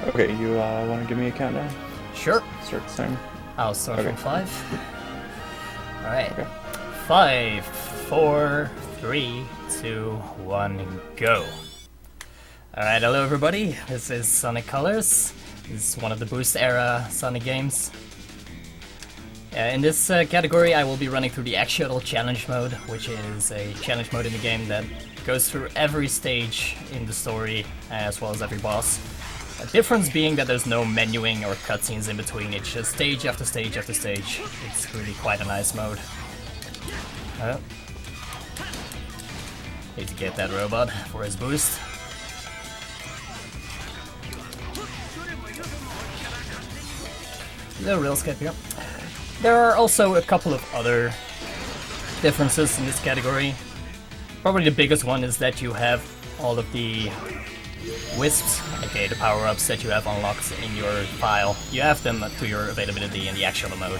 Okay, you want to give me a countdown? Sure. Start the timer. I'll start Okay. from 5. Alright. Okay. 5, 4, 3, 2, 1, go. Alright, hello everybody. This is Sonic Colors. This is one of the Boost era Sonic games. In this category I will be running through the Shuttle challenge mode, which is a challenge mode in the game that goes through every stage in the story as well as every boss. The difference being that there's no menuing or cutscenes in between, it's just stage after stage after stage. It's really quite a nice mode. Need to get that robot for his boost. No real skip here. There are also a couple of other differences in this category. Probably the biggest one is that you have all of the wisps, aka the power-ups that you have unlocked in your file. You have them to your availability in the actual mode.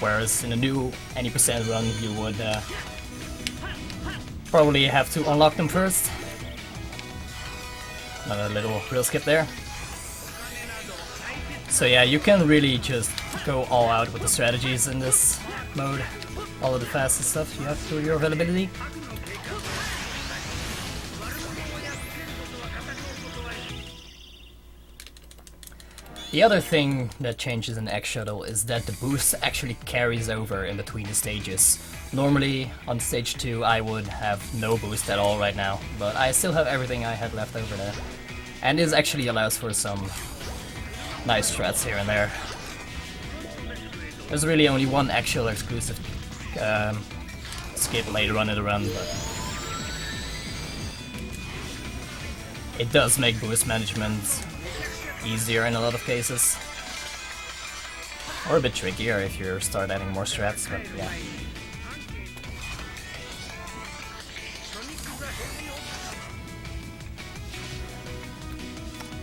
Whereas in a new any percent run you would probably have to unlock them first. Another little real skip there. So yeah, you can really just go all out with the strategies in this mode. All of the fastest stuff you have through your availability. The other thing that changes in Shuttle is that the boost actually carries over in between the stages. Normally on stage 2 I would have no boost at all right now, but I still have everything I had left over there. And this actually allows for some nice strats here and there. There's really only one actual exclusive skip later on in the run, but it does make boost management easier in a lot of cases. Or a bit trickier if you start adding more strats, but yeah.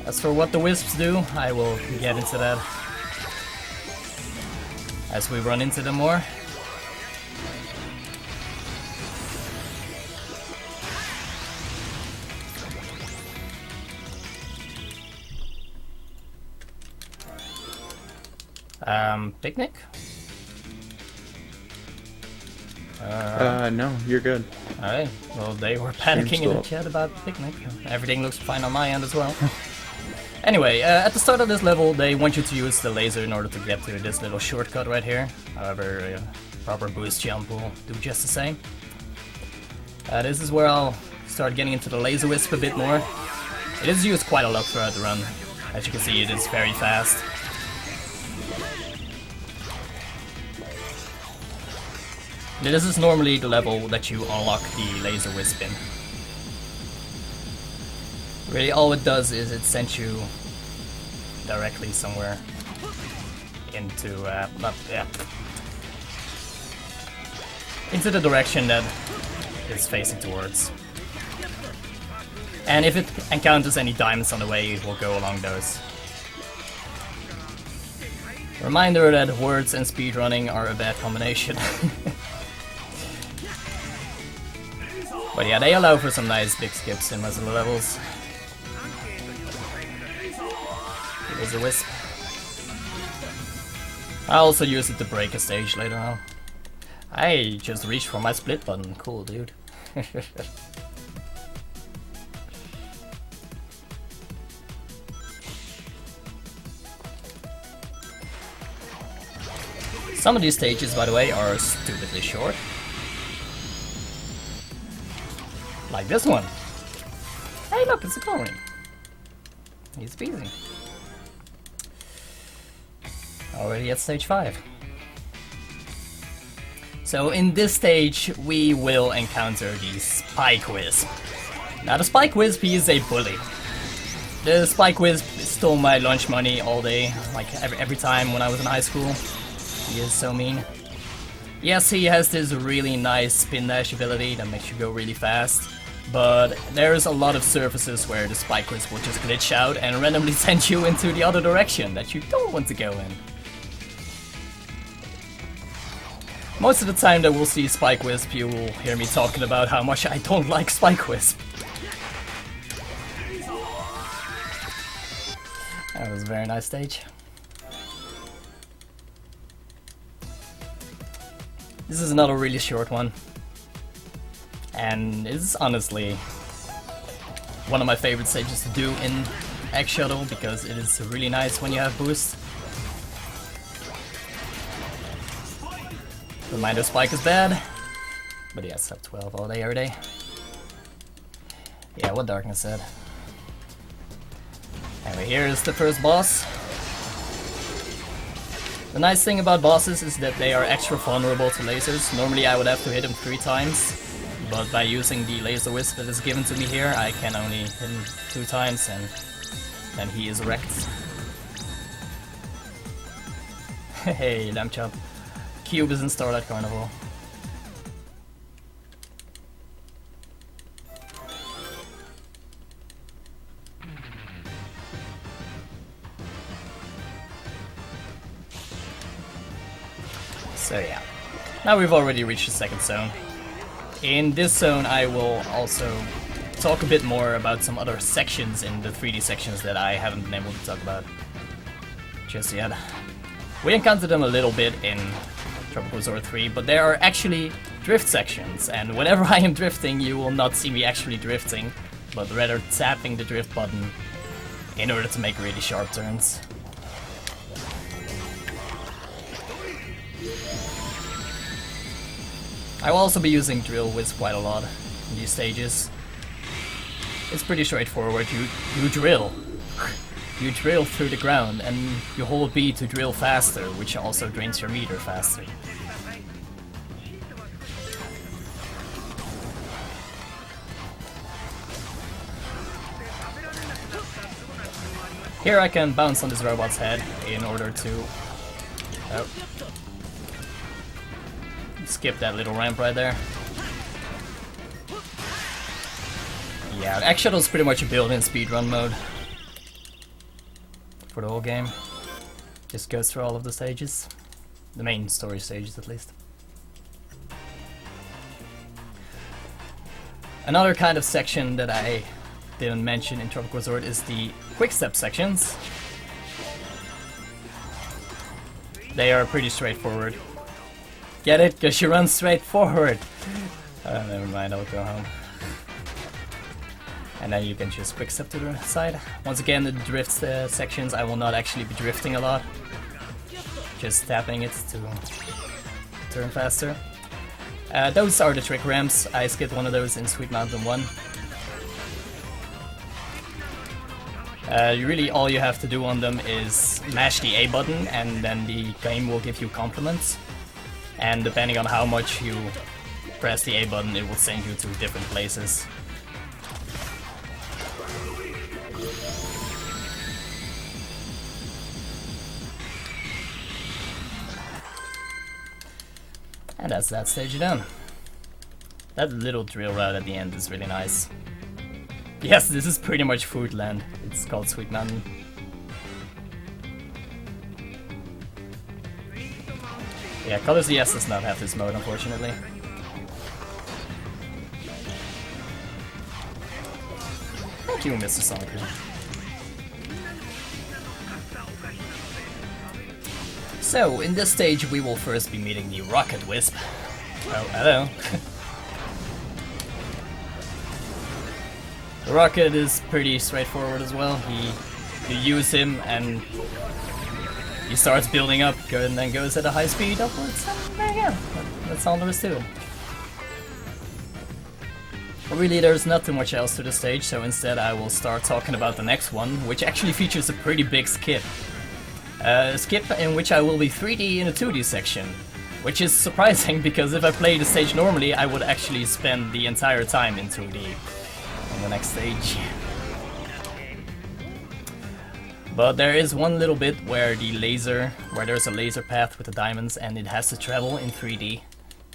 As for what the wisps do, I will get into that as we run into them more. Picnic? No, you're good. Alright, well they were panicking in the chat about Picnic. Everything looks fine on my end as well. Anyway, at the start of this level they want you to use the laser in order to get to this little shortcut right here. However, proper boost jump will do just the same. This is where I'll start getting into the laser wisp a bit more. It is used quite a lot throughout the run. As you can see, it is very fast. This is normally the level that you unlock the laser wisp in. Really all it does is it sends you directly somewhere into into the direction that it's facing towards. And if it encounters any diamonds on the way, it will go along those. Reminder that words and speedrunning are a bad combination. But yeah, they allow for some nice big skips in most of the levels. Here's a wisp. I also use it to break a stage later on. I just reached for my split button. Cool, dude. Some of these stages, by the way, are stupidly short. Like this one. Hey look, it's a coloring. He's busy. Already at stage 5. So in this stage we will encounter the Spike Wisp. Now the Spike Wisp, he is a bully. The Spike Wisp stole my lunch money all day, like every time when I was in high school. He is so mean. Yes, he has this really nice spin dash ability that makes you go really fast. But there's a lot of surfaces where the Spike Wisp will just glitch out and randomly send you into the other direction that you don't want to go in. Most of the time that we'll see Spike Wisp, you will hear me talking about how much I don't like Spike Wisp. That was a very nice stage. This is another really short one. And it's honestly one of my favorite stages to do in X Shuttle because it is really nice when you have boost. Reminder spike is bad. But yeah, sub 12 all day, every day. Yeah, what Darkness said. Anyway, here is the first boss. The nice thing about bosses is that they are extra vulnerable to lasers. Normally I would have to hit him 3 times, but by using the laser wisp that is given to me here, I can only hit him 2 times and then he is wrecked. Hey, Lamb Chop. Cube is in Starlight Carnival. So yeah, now we've already reached the second zone. In this zone I will also talk a bit more about some other sections in the 3D sections that I haven't been able to talk about just yet. We encountered them a little bit in Tropical Resort 3, but there are actually drift sections, and whenever I am drifting you will not see me actually drifting, but rather tapping the drift button in order to make really sharp turns. I will also be using Drill Wisp quite a lot in these stages. It's pretty straightforward. You drill. You drill through the ground and you hold B to drill faster, which also drains your meter faster. Here I can bounce on this robot's head in order to skip that little ramp right there. Yeah, X Shuttle is pretty much a built-in speedrun mode for the whole game. Just goes through all of the stages. The main story stages, at least. Another kind of section that I didn't mention in Tropical Resort is the quick-step sections. They are pretty straightforward. Get it? Because you run straight forward. Never mind, I'll go home. And then you can just quick step to the side. Once again, the drift sections, I will not actually be drifting a lot. Just tapping it to turn faster. Those are the trick ramps. I skipped one of those in Sweet Mountain 1. Really all you have to do on them is mash the A button and then the game will give you compliments. And depending on how much you press the A button, it will send you to different places. And that's that stage done. That little drill route at the end is really nice. Yes, this is pretty much Foodland. It's called Sweet Mountain. Yeah, Colors ES does not have this mode, unfortunately. Thank you, Mr. Sonic. So, in this stage we will first be meeting the Rocket Wisp. Oh, hello. The Rocket is pretty straightforward as well. You use him and he starts building up and then goes at a high speed upwards, and there you go. That's all there is to it. Really, there's not too much else to the stage, so instead I will start talking about the next one, which actually features a pretty big skip. A skip in which I will be 3D in a 2D section, which is surprising because if I play the stage normally, I would actually spend the entire time in 2D on the next stage. But there is one little bit where there's a laser path with the diamonds and it has to travel in 3D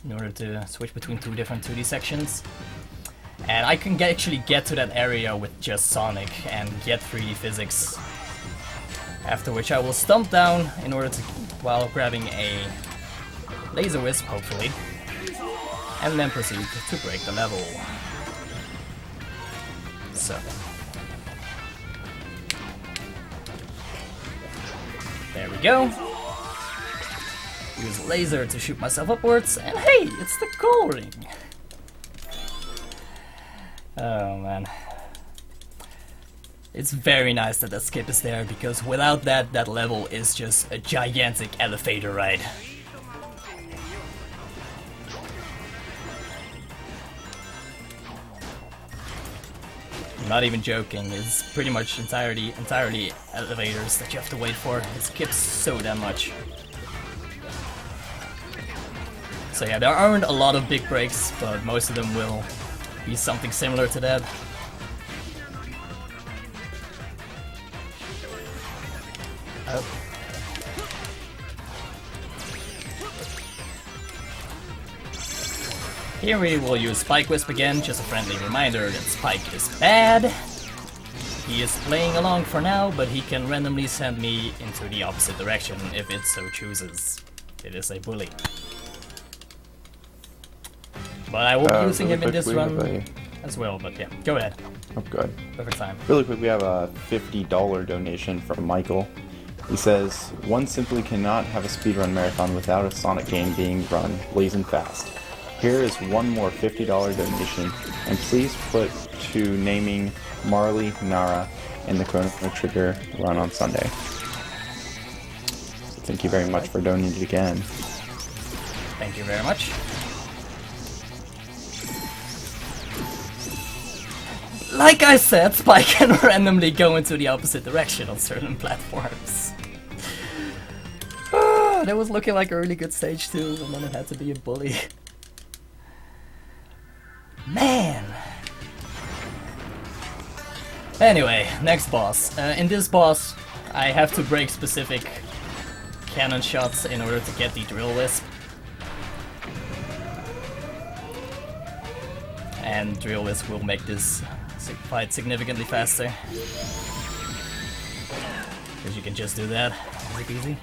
in order to switch between 2 different 2D sections. And I can actually get to that area with just Sonic and get 3D physics. After which I will stomp down in order to, while grabbing a laser wisp, hopefully, and then proceed to break the level. So. There we go. Use laser to shoot myself upwards, and hey, it's the goal ring! Oh man. It's very nice that that skip is there, because without that, that level is just a gigantic elevator ride. I'm not even joking, it's pretty much entirely elevators that you have to wait for. It skips so damn much. So yeah, there aren't a lot of big breaks, but most of them will be something similar to that. Oh. Here we will use Spike Wisp again, just a friendly reminder that Spike is bad. He is playing along for now, but he can randomly send me into the opposite direction if it so chooses. It is a bully. But I will be using him in this run as well, but yeah, go ahead. Oh, good. Perfect time. Really quick, we have a $50 donation from Michael. He says, one simply cannot have a speedrun marathon without a Sonic game being run blazing fast. Here is one more $50 donation, and please put to naming Marley Nara in the Chrono Trigger run on Sunday. So thank you very much for donating again. Thank you very much. Like I said, Spike can randomly go into the opposite direction on certain platforms. That was looking like a really good stage too, and then it had to be a bully. Man! Anyway, next boss. In this boss, I have to break specific cannon shots in order to get the Drill Wisp. And Drill Wisp will make this fight significantly faster. Because you can just do that. Easy peasy.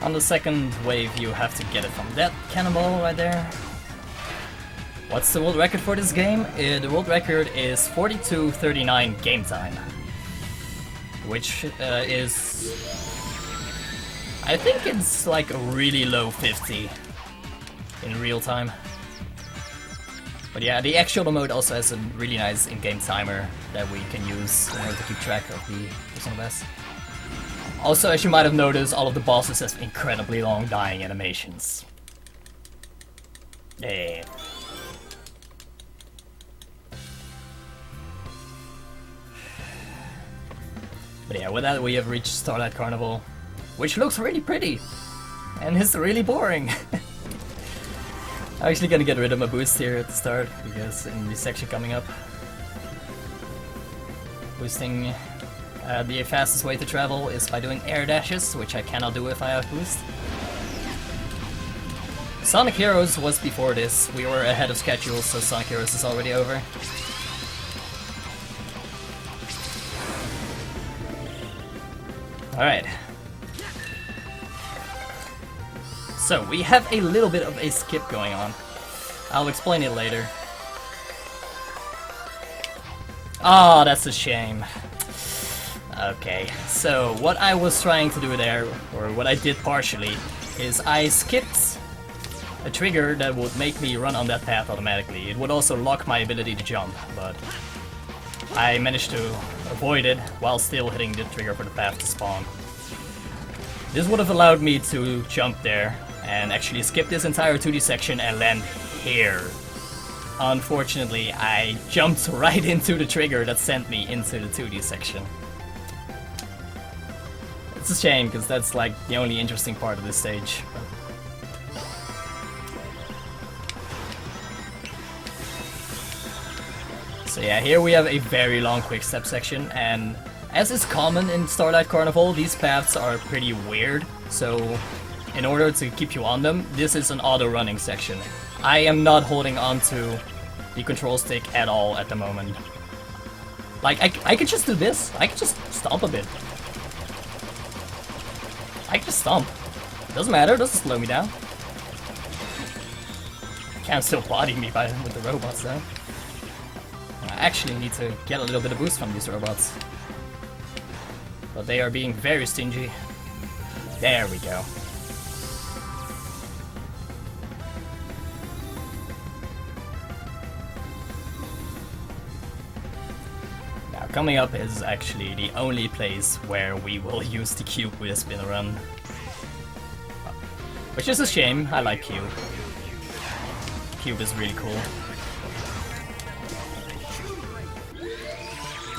On the second wave, you have to get it from that cannonball right there. What's the world record for this game? The world record is 42:39 game time. Which is... I think it's like a really low 50 in real time. But yeah, the actual mode also has a really nice in-game timer that we can use in order to keep track of the personal best. Also, as you might have noticed, all of the bosses have incredibly long dying animations. Yeah. But yeah, with that we have reached Starlight Carnival, which looks really pretty, and is really boring. I'm actually gonna get rid of my boost here at the start, because in this section coming up, boosting the fastest way to travel is by doing air dashes, which I cannot do if I have boost. Sonic Heroes was before this. We were ahead of schedule, so Sonic Heroes is already over. Alright. So, we have a little bit of a skip going on. I'll explain it later. Ah, that's a shame. Okay, so what I was trying to do there, or what I did partially, is I skipped a trigger that would make me run on that path automatically. It would also lock my ability to jump, but I managed to avoid it while still hitting the trigger for the path to spawn. This would have allowed me to jump there and actually skip this entire 2D section and land here. Unfortunately, I jumped right into the trigger that sent me into the 2D section. It's a shame, because that's like the only interesting part of this stage. So yeah, here we have a very long quick step section, and as is common in Starlight Carnival, these paths are pretty weird, so in order to keep you on them, this is an auto-running section. I am not holding on to the control stick at all at the moment. Like, I could just do this. I could just stomp a bit. I can just stomp. Doesn't matter, doesn't slow me down. Can't still body me with the robots though. I actually need to get a little bit of boost from these robots. But they are being very stingy. There we go. Now coming up is actually the only place where we will use the cube wisp in a run. Which is a shame, I like cube. Cube is really cool.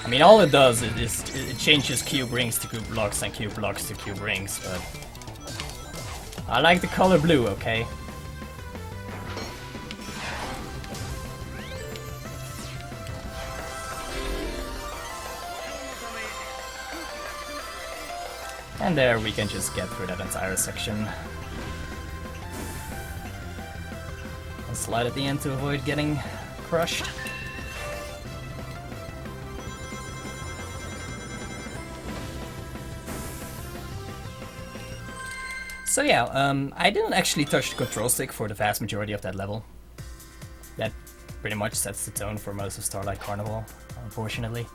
I mean, all it does is it changes cube rings to cube blocks and cube blocks to cube rings, but I like the color blue, okay? And there we can just get through that entire section. And slide at the end to avoid getting crushed. So yeah, I didn't actually touch the control stick for the vast majority of that level. That pretty much sets the tone for most of Starlight Carnival, unfortunately.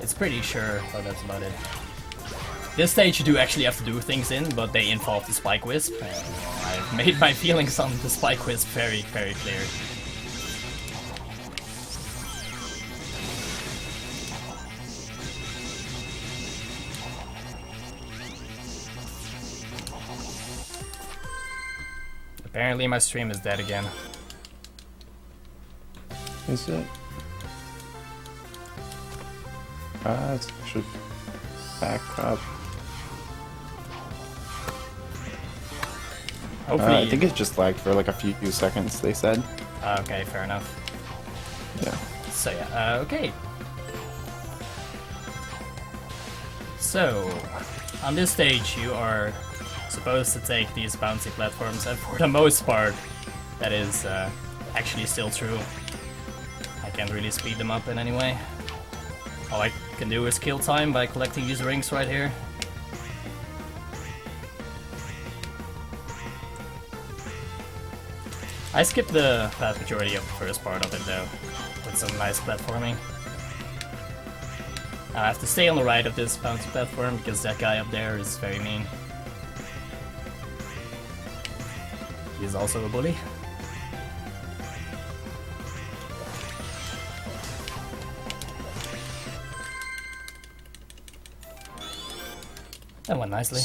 It's pretty sure, but that's about it. This stage you do actually have to do things in, but they involve the Spike Wisp. I've made my feelings on the Spike Wisp very, very clear. Apparently my stream is dead again. Is it? It should back up. Hopefully. I think it just lagged for like a few seconds, they said. Okay, fair enough. Yeah. So yeah, okay. So, on this stage you are supposed to take these bouncy platforms, and for the most part, that is actually still true. I can't really speed them up in any way. All I can do is kill time by collecting these rings right here. I skipped the vast majority of the first part of it though, with some nice platforming. I have to stay on the right of this bouncy platform because that guy up there is very mean. He's also a bully. That went nicely.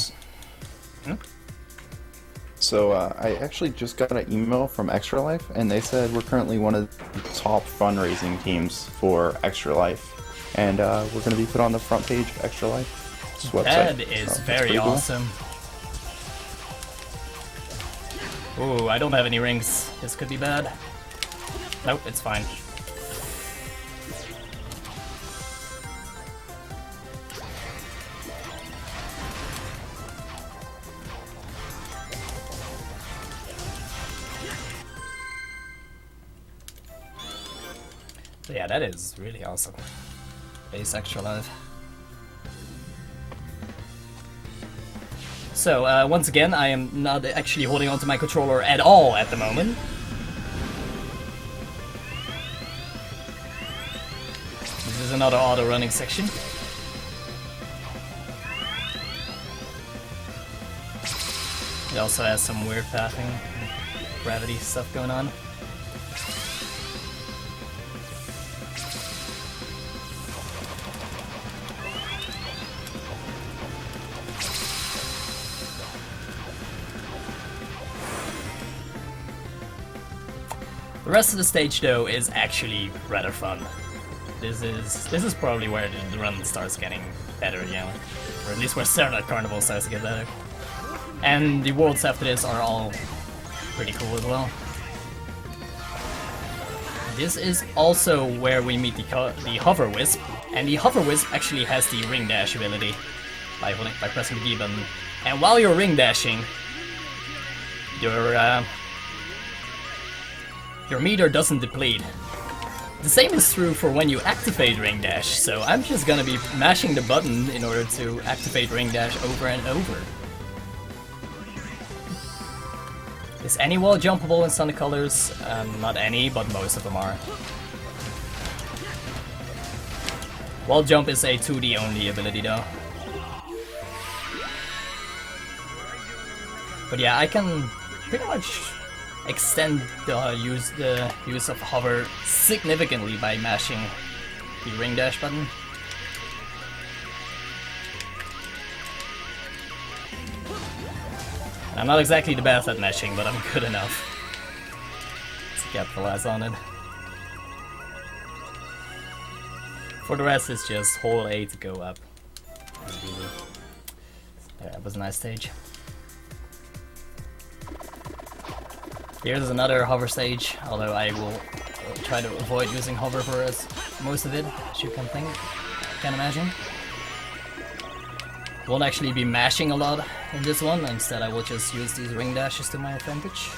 So I actually just got an email from Extra Life, and they said we're currently one of the top fundraising teams for Extra Life, and we're going to be put on the front page of Extra Life's website. That is so very cool. awesome. Ooh, I don't have any rings. This could be bad. Nope, it's fine. So yeah, that is really awesome. Base Extra Life. So, once again, I am not actually holding onto my controller at all at the moment. This is another auto-running section. It also has some weird pathing, gravity stuff going on. The rest of the stage, though, is actually rather fun. This is probably where the run starts getting better again, or at least where Starlight Carnival starts to get better. And the worlds after this are all pretty cool as well. This is also where we meet the Hover Wisp, and the Hover Wisp actually has the ring dash ability by pressing the D button. And while you're ring dashing, your meter doesn't deplete. The same is true for when you activate Ring Dash, so I'm just gonna be mashing the button in order to activate Ring Dash over and over. Is any wall jumpable in Sonic Colors? Not any, but most of them are. Wall jump is a 2D only ability though. But yeah, I can pretty much extend the use of hover significantly by mashing the ring dash button. I'm not exactly the best at mashing, but I'm good enough to capitalize on it. For the rest, it's just hold A to go up. Yeah, that was a nice stage. Here's another hover stage, although I will try to avoid using hover for most of it, as you can imagine. Won't actually be mashing a lot in this one, instead I will just use these ring dashes to my advantage.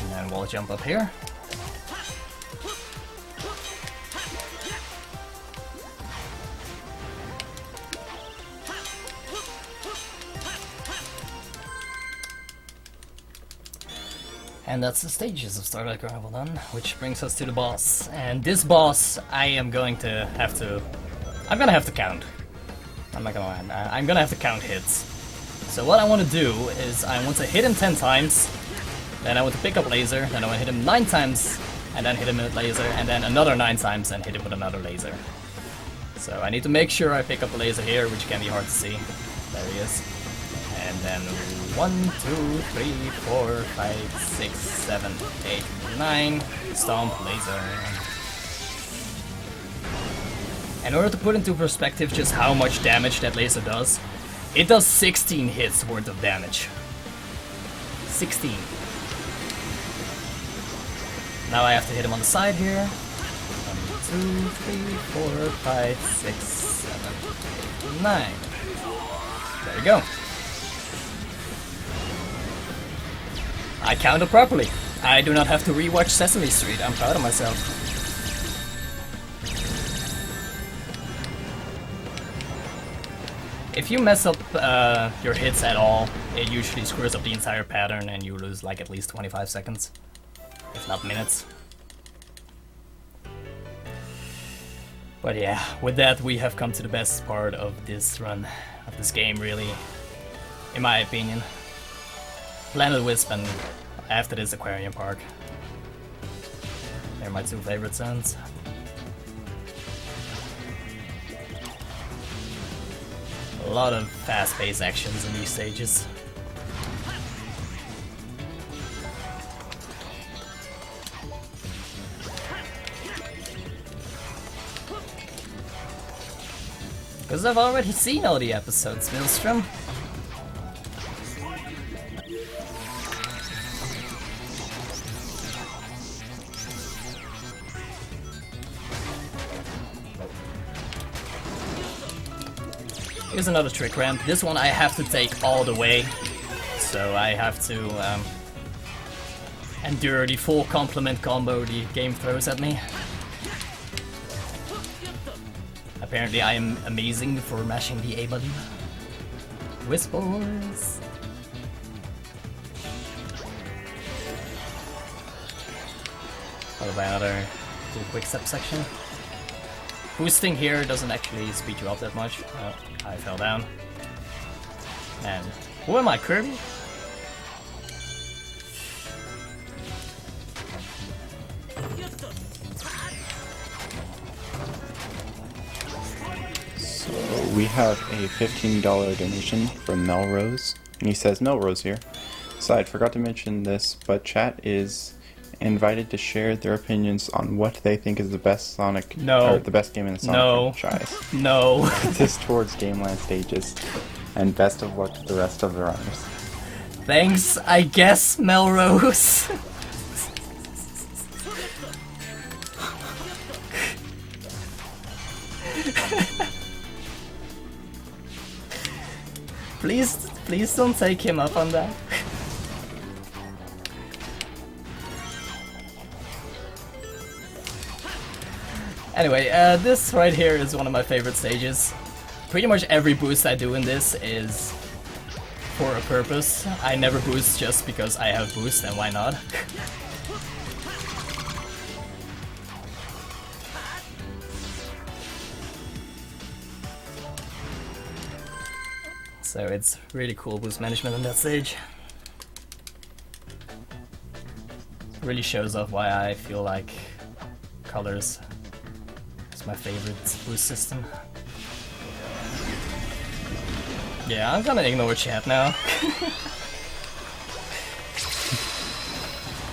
And then wall jump up here. And that's the stages of Starlight Carnival done, which brings us to the boss. And this boss, I'm gonna have to count. I'm not gonna lie, I'm gonna have to count hits. So what I want to do is I want to hit him 10 times, then I want to pick up laser, then I want to hit him 9 times, and then hit him with laser, and then another 9 times and hit him with another laser. So I need to make sure I pick up a laser here, which can be hard to see. There he is. And then 1, 2, 3, 4, 5, 6, 7, 8, 9. Stomp laser. In order to put into perspective just how much damage that laser does, it does 16 hits worth of damage. 16. Now I have to hit him on the side here. 1, 2, 3, 4, 5, 6, 7, 8, 9. There we go. I counted properly. I do not have to rewatch Sesame Street. I'm proud of myself. If you mess up your hits at all, it usually screws up the entire pattern and you lose like at least 25 seconds, if not minutes. But yeah, with that we have come to the best part of this run, of this game really, in my opinion. Planet Wisp and after this Aquarium Park. They're my 2 favorite zones. A lot of fast-paced actions in these stages. Because I've already seen all the episodes, Maelstrom. Here's another trick ramp. This one I have to take all the way, so I have to endure the full complement combo the game throws at me. Apparently I am amazing for mashing the A button. Whispers! Followed by another little quick step section. Boosting here doesn't actually speed you up that much. Oh, I fell down. And who am I, Kirby? So we have a $15 donation from Melrose, and he says, Melrose here. Side, forgot to mention this, but chat is invited to share their opinions on what they think is the best Sonic, or the best game in the Sonic franchise. No. This towards Gameland stages, and best of luck to the rest of the runners. Thanks, I guess, Melrose. Please don't take him up on that. Anyway, this right here is one of my favorite stages. pretty much every boost I do in this is for a purpose. I never boost just because I have boost, and why not? So it's really cool boost management on that stage. Really shows off why I feel like Colors is my favorite boost system. Yeah, I'm gonna ignore chat now.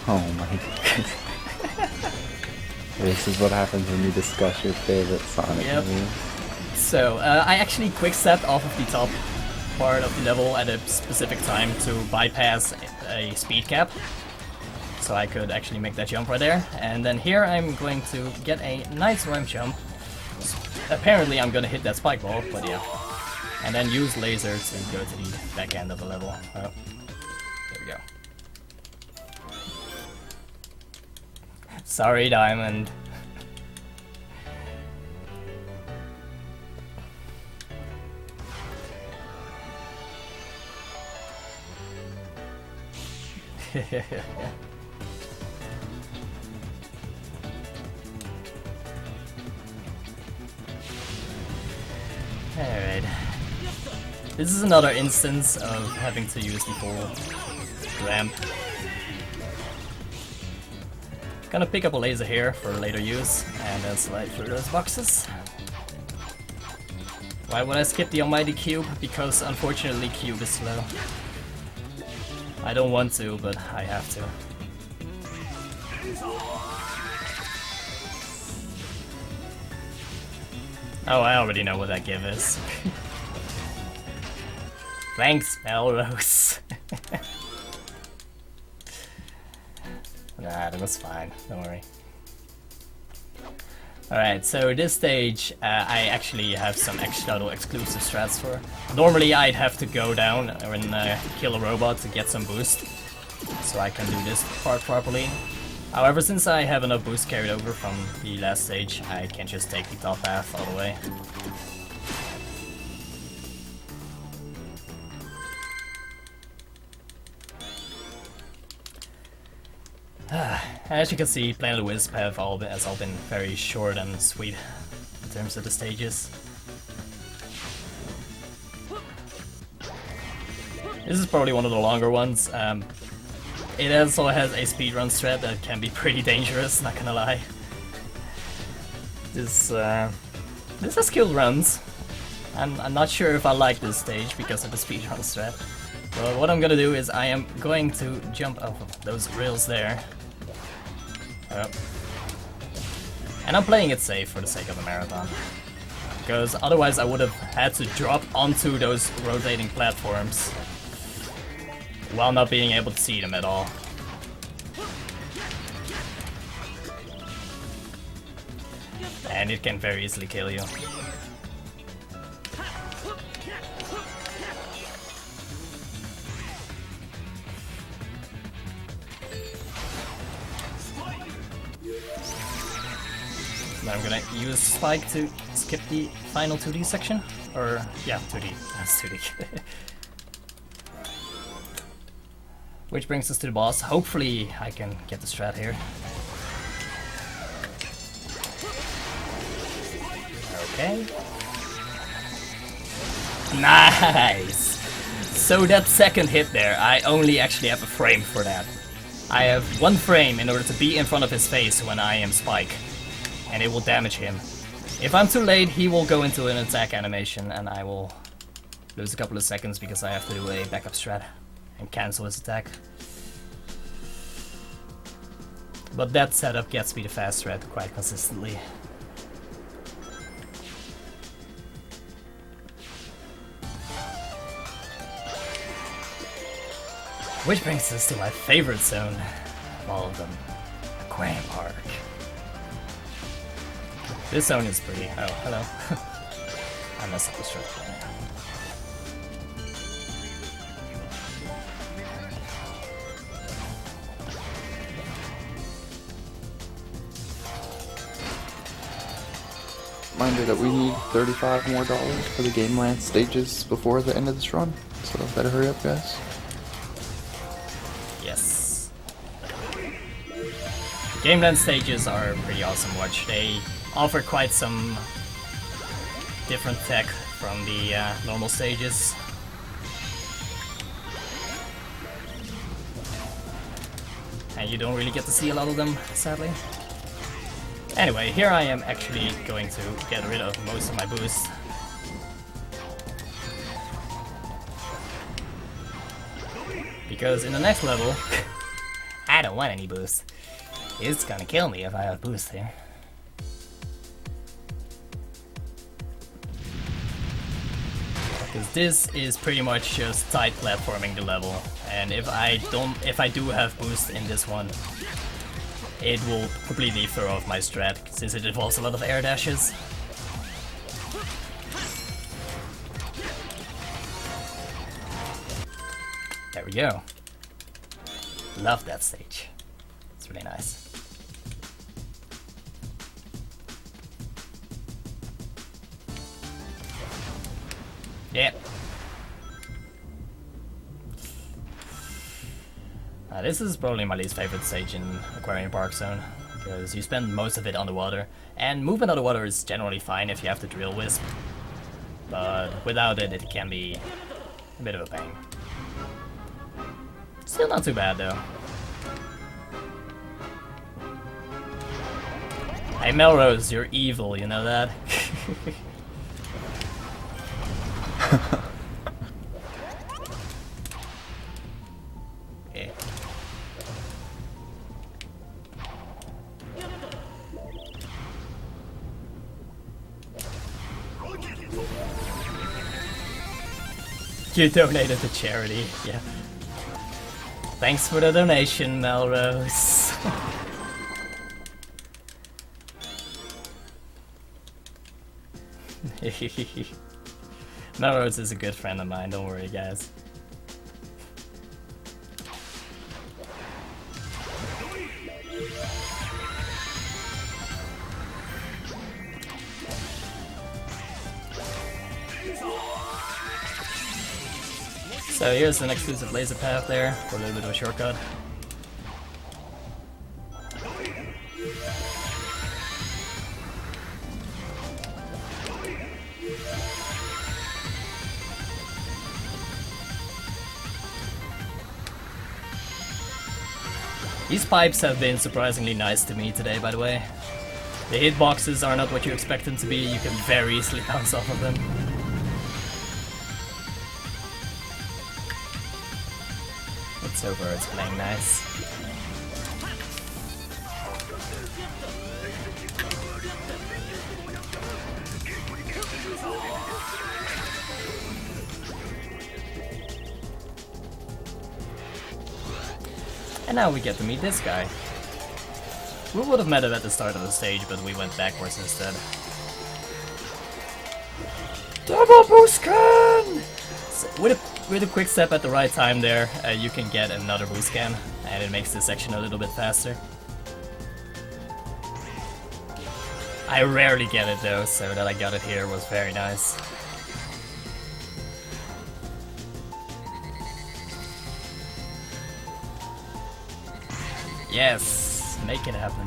Oh my god. This is what happens when you discuss your favorite Sonic movie. So, I actually quick-stepped off of the top part of the level at a specific time to bypass a speed cap. So I could actually make that jump right there. And then here I'm going to get a nice ramp jump. Apparently I'm gonna hit that spike ball, but yeah. And then use laser to go to the back end of the level. Oh, there we go. Sorry, Diamond. Alright. This is another instance of having to use the full ramp. Gonna pick up a laser here for later use, and then slide through those boxes. Why would I skip the almighty cube? Because unfortunately cube is slow. I don't want to, but I have to. Oh, I already know what that give is. Thanks, Melrose. Nah, that was fine. Don't worry. Alright, so this stage, I actually have some Shuttle exclusive strats for. Normally I'd have to go down and kill a robot to get some boost, so I can do this part properly. However, since I have enough boost carried over from the last stage, I can just take the top half all the way. As you can see, Planet Wisp has all been very short and sweet in terms of the stages. This is probably one of the longer ones. It also has a speedrun strat that can be pretty dangerous, not gonna lie. This has killed runs. I'm not sure if I like this stage because of the speedrun strat. But what I'm gonna do is I am going to jump off of those rails there. And I'm playing it safe for the sake of the marathon. Because otherwise I would have had to drop onto those rotating platforms while not being able to see them at all. And it can very easily kill you. Now I'm gonna use Spike to skip the final 2D section. Or, yeah, 2D. That's 2D. Which brings us to the boss. Hopefully I can get the strat here. Okay. Nice! So that second hit there, I only actually have a frame for that. I have one frame in order to be in front of his face when I am Spike. And it will damage him. If I'm too late, he will go into an attack animation and I will lose a couple of seconds because I have to do a backup strat and cancel his attack. But that setup gets me the fast strat quite consistently. Which brings us to my favorite zone of all of them, Aquarium Park. This zone is pretty. Oh, hello. I messed up the structure. Reminder that we need $35 more for the Game Lance stages before the end of this run. So better hurry up, guys. Yes. Game Land stages are pretty awesome watch. They offer quite some different tech from the normal stages. And you don't really get to see a lot of them, sadly. Anyway, here I am actually going to get rid of most of my boost. Because in the next level, I don't want any boost. It's gonna kill me if I have boost here. Because this is pretty much just tight platforming the level, and if I do have boost in this one, it will completely throw off my strat, since it involves a lot of air dashes. There we go. Love that stage. It's really nice. Yeah. This is probably my least favorite stage in Aquarium Park Zone, because you spend most of it underwater, and movement underwater is generally fine if you have the drill wisp, but without it, it can be a bit of a pain. Still not too bad though. Hey Melrose, you're evil, you know that? Yeah. You donated to charity, yeah. Thanks for the donation, Melrose. Melrose is a good friend of mine, don't worry guys. So here's an exclusive laser path there, for a little bit of a shortcut. These pipes have been surprisingly nice to me today, by the way. The hitboxes are not what you expect them to be, you can very easily bounce off of them. It's over, it's playing nice. And now we get to meet this guy. We would have met him at the start of the stage, but we went backwards instead. Double boost can! So with a quick step at the right time there, you can get another boost can, and it makes this section a little bit faster. I rarely get it though, so that I got it here was very nice. Yes, make it happen.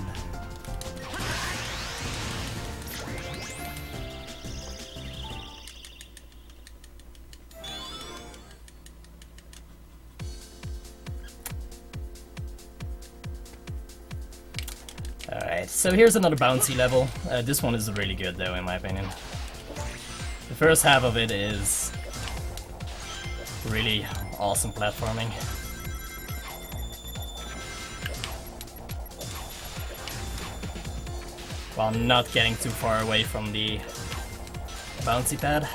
Alright, so here's another bouncy level. This one is really good though, in my opinion. The first half of it is really awesome platforming. While not getting too far away from the bouncy pad.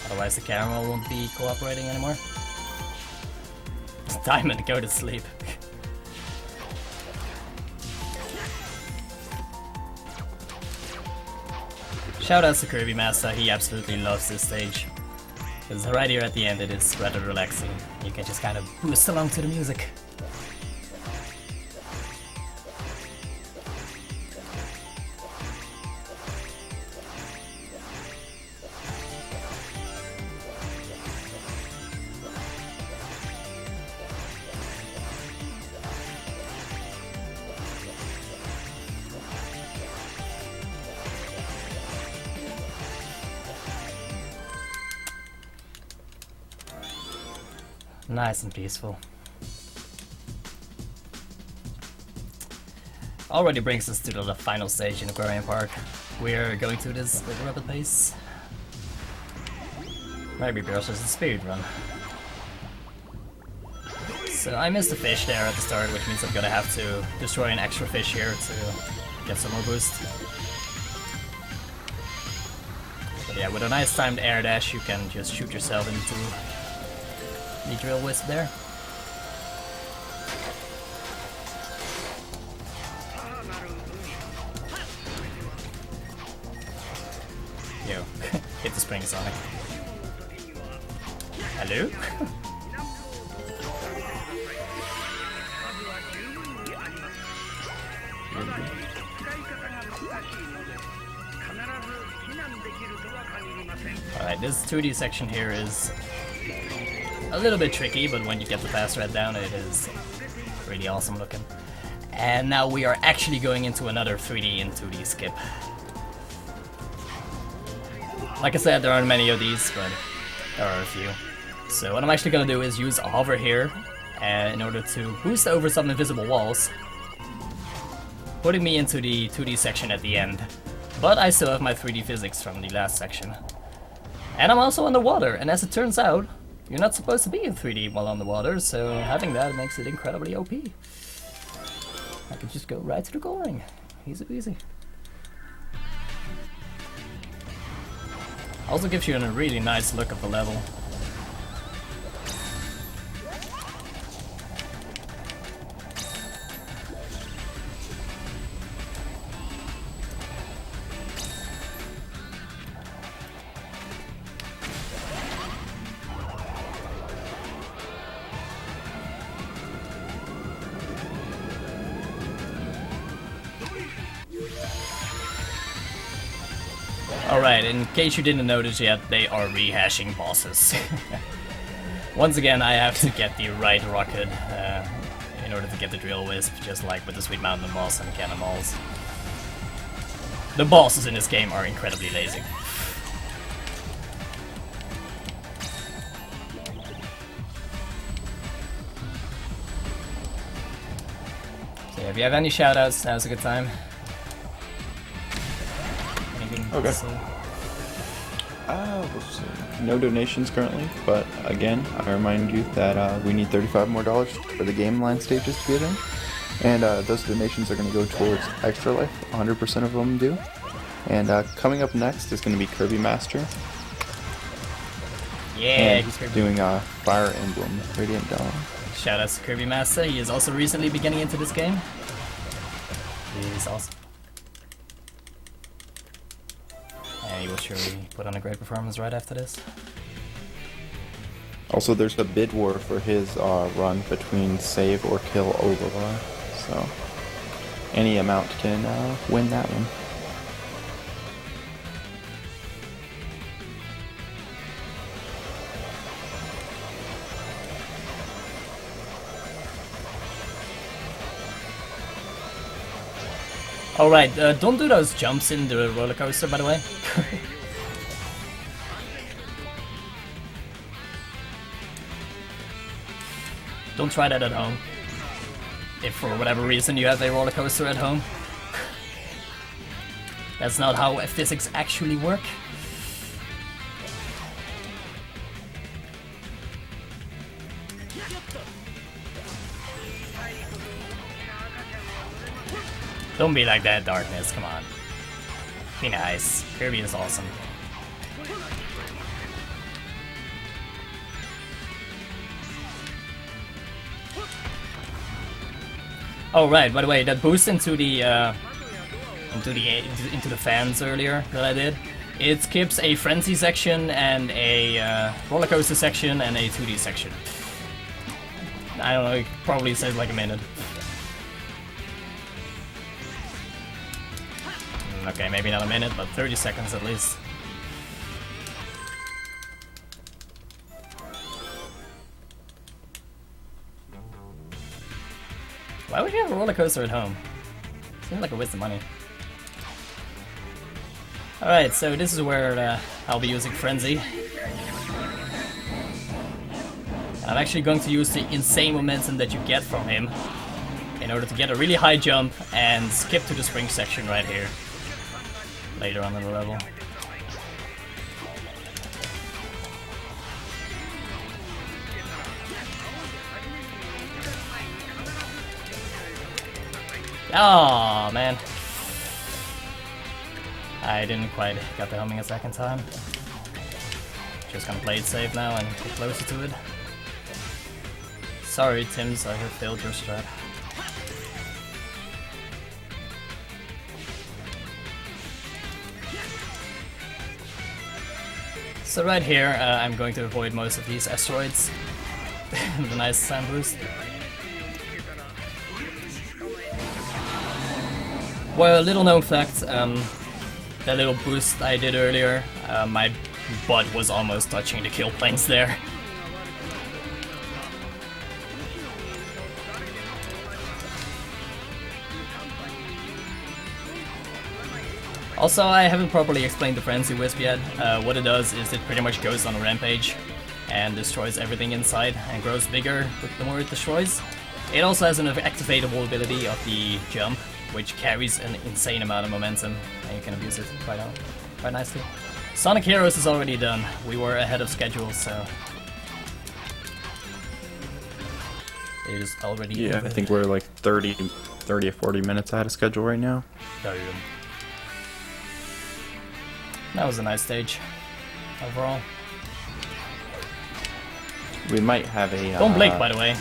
Otherwise the camera won't be cooperating anymore. Diamond, go to sleep. Shoutouts to Kirby Master, he absolutely loves this stage. Because right here at the end it is rather relaxing. You can just kind of boost along to the music. Nice and peaceful. Already brings us to the final stage in Aquarium Park. We're going through this with a rapid pace. Maybe versus the speedrun. So I missed the fish there at the start, which means I'm gonna have to destroy an extra fish here to get some more boost. But yeah, with a nice timed air dash, you can just shoot yourself into the drill wisp there. Yo, hit the spring, Sonic. Hello? Alright, this 2D section here is a little bit tricky, but when you get the fast red down, it is really awesome looking. And now we are actually going into another 3D and 2D skip. Like I said, there aren't many of these, but there are a few. So what I'm actually gonna do is use a hover here in order to boost over some invisible walls, putting me into the 2D section at the end. But I still have my 3D physics from the last section. And I'm also underwater, and as it turns out, you're not supposed to be in 3D while underwater, so having that makes it incredibly OP. I could just go right to the goal ring. Easy peasy. Also gives you a really nice look of the level. Alright, in case you didn't notice yet, they are rehashing bosses. Once again, I have to get the right rocket in order to get the drill wisp, just like with the Sweet Mountain boss and cannonballs. The bosses in this game are incredibly lazy. So if you have any shoutouts, now's a good time. Okay. No donations currently, but again, I remind you that we need $35 more for the game line stages to get in, and those donations are going to go towards Extra Life. 100% of them do. And coming up next is going to be Kirby Master. Yeah, he's doing Fire Emblem Radiant Dawn. Shoutouts to Kirby Master. He is also recently beginning into this game. He's awesome. And he will surely put on a great performance right after this. Also, there's a bid war for his run between Save or Kill Oliver, so any amount can win that one. Alright, don't do those jumps in the roller coaster, by the way. Don't try that at home. If for whatever reason you have a roller coaster at home. That's not how physics actually work. Don't be like that, Darkness, come on. Be nice. Kirby is awesome. Oh right, by the way, that boost into the fans earlier that I did, it skips a frenzy section and a roller coaster section and a 2D section. I don't know, it probably says like a minute. Okay, maybe not a minute, but 30 seconds at least. Why would you have a roller coaster at home? Seems like a waste of money. Alright, so this is where I'll be using Frenzy. I'm actually going to use the insane momentum that you get from him in order to get a really high jump and skip to the spring section right here later on in the level. Oh man, I didn't quite get the homing a second time. Just gonna play it safe now and get closer to it. Sorry Tims, I have failed your strat. So right here, I'm going to avoid most of these asteroids with a nice sand boost. Well, little known fact, that little boost I did earlier, my butt was almost touching the kill planes there. Also, I haven't properly explained the Frenzy Wisp yet. What it does is it pretty much goes on a rampage and destroys everything inside and grows bigger the more it destroys. It also has an activatable ability of the jump, which carries an insane amount of momentum, and you can abuse it quite nicely. Sonic Heroes is already done. We were ahead of schedule, so it is already. Yeah, I think we're like 30 or 40 minutes ahead of schedule right now. That was a nice stage, overall. We might have a. Don't blink, by the way.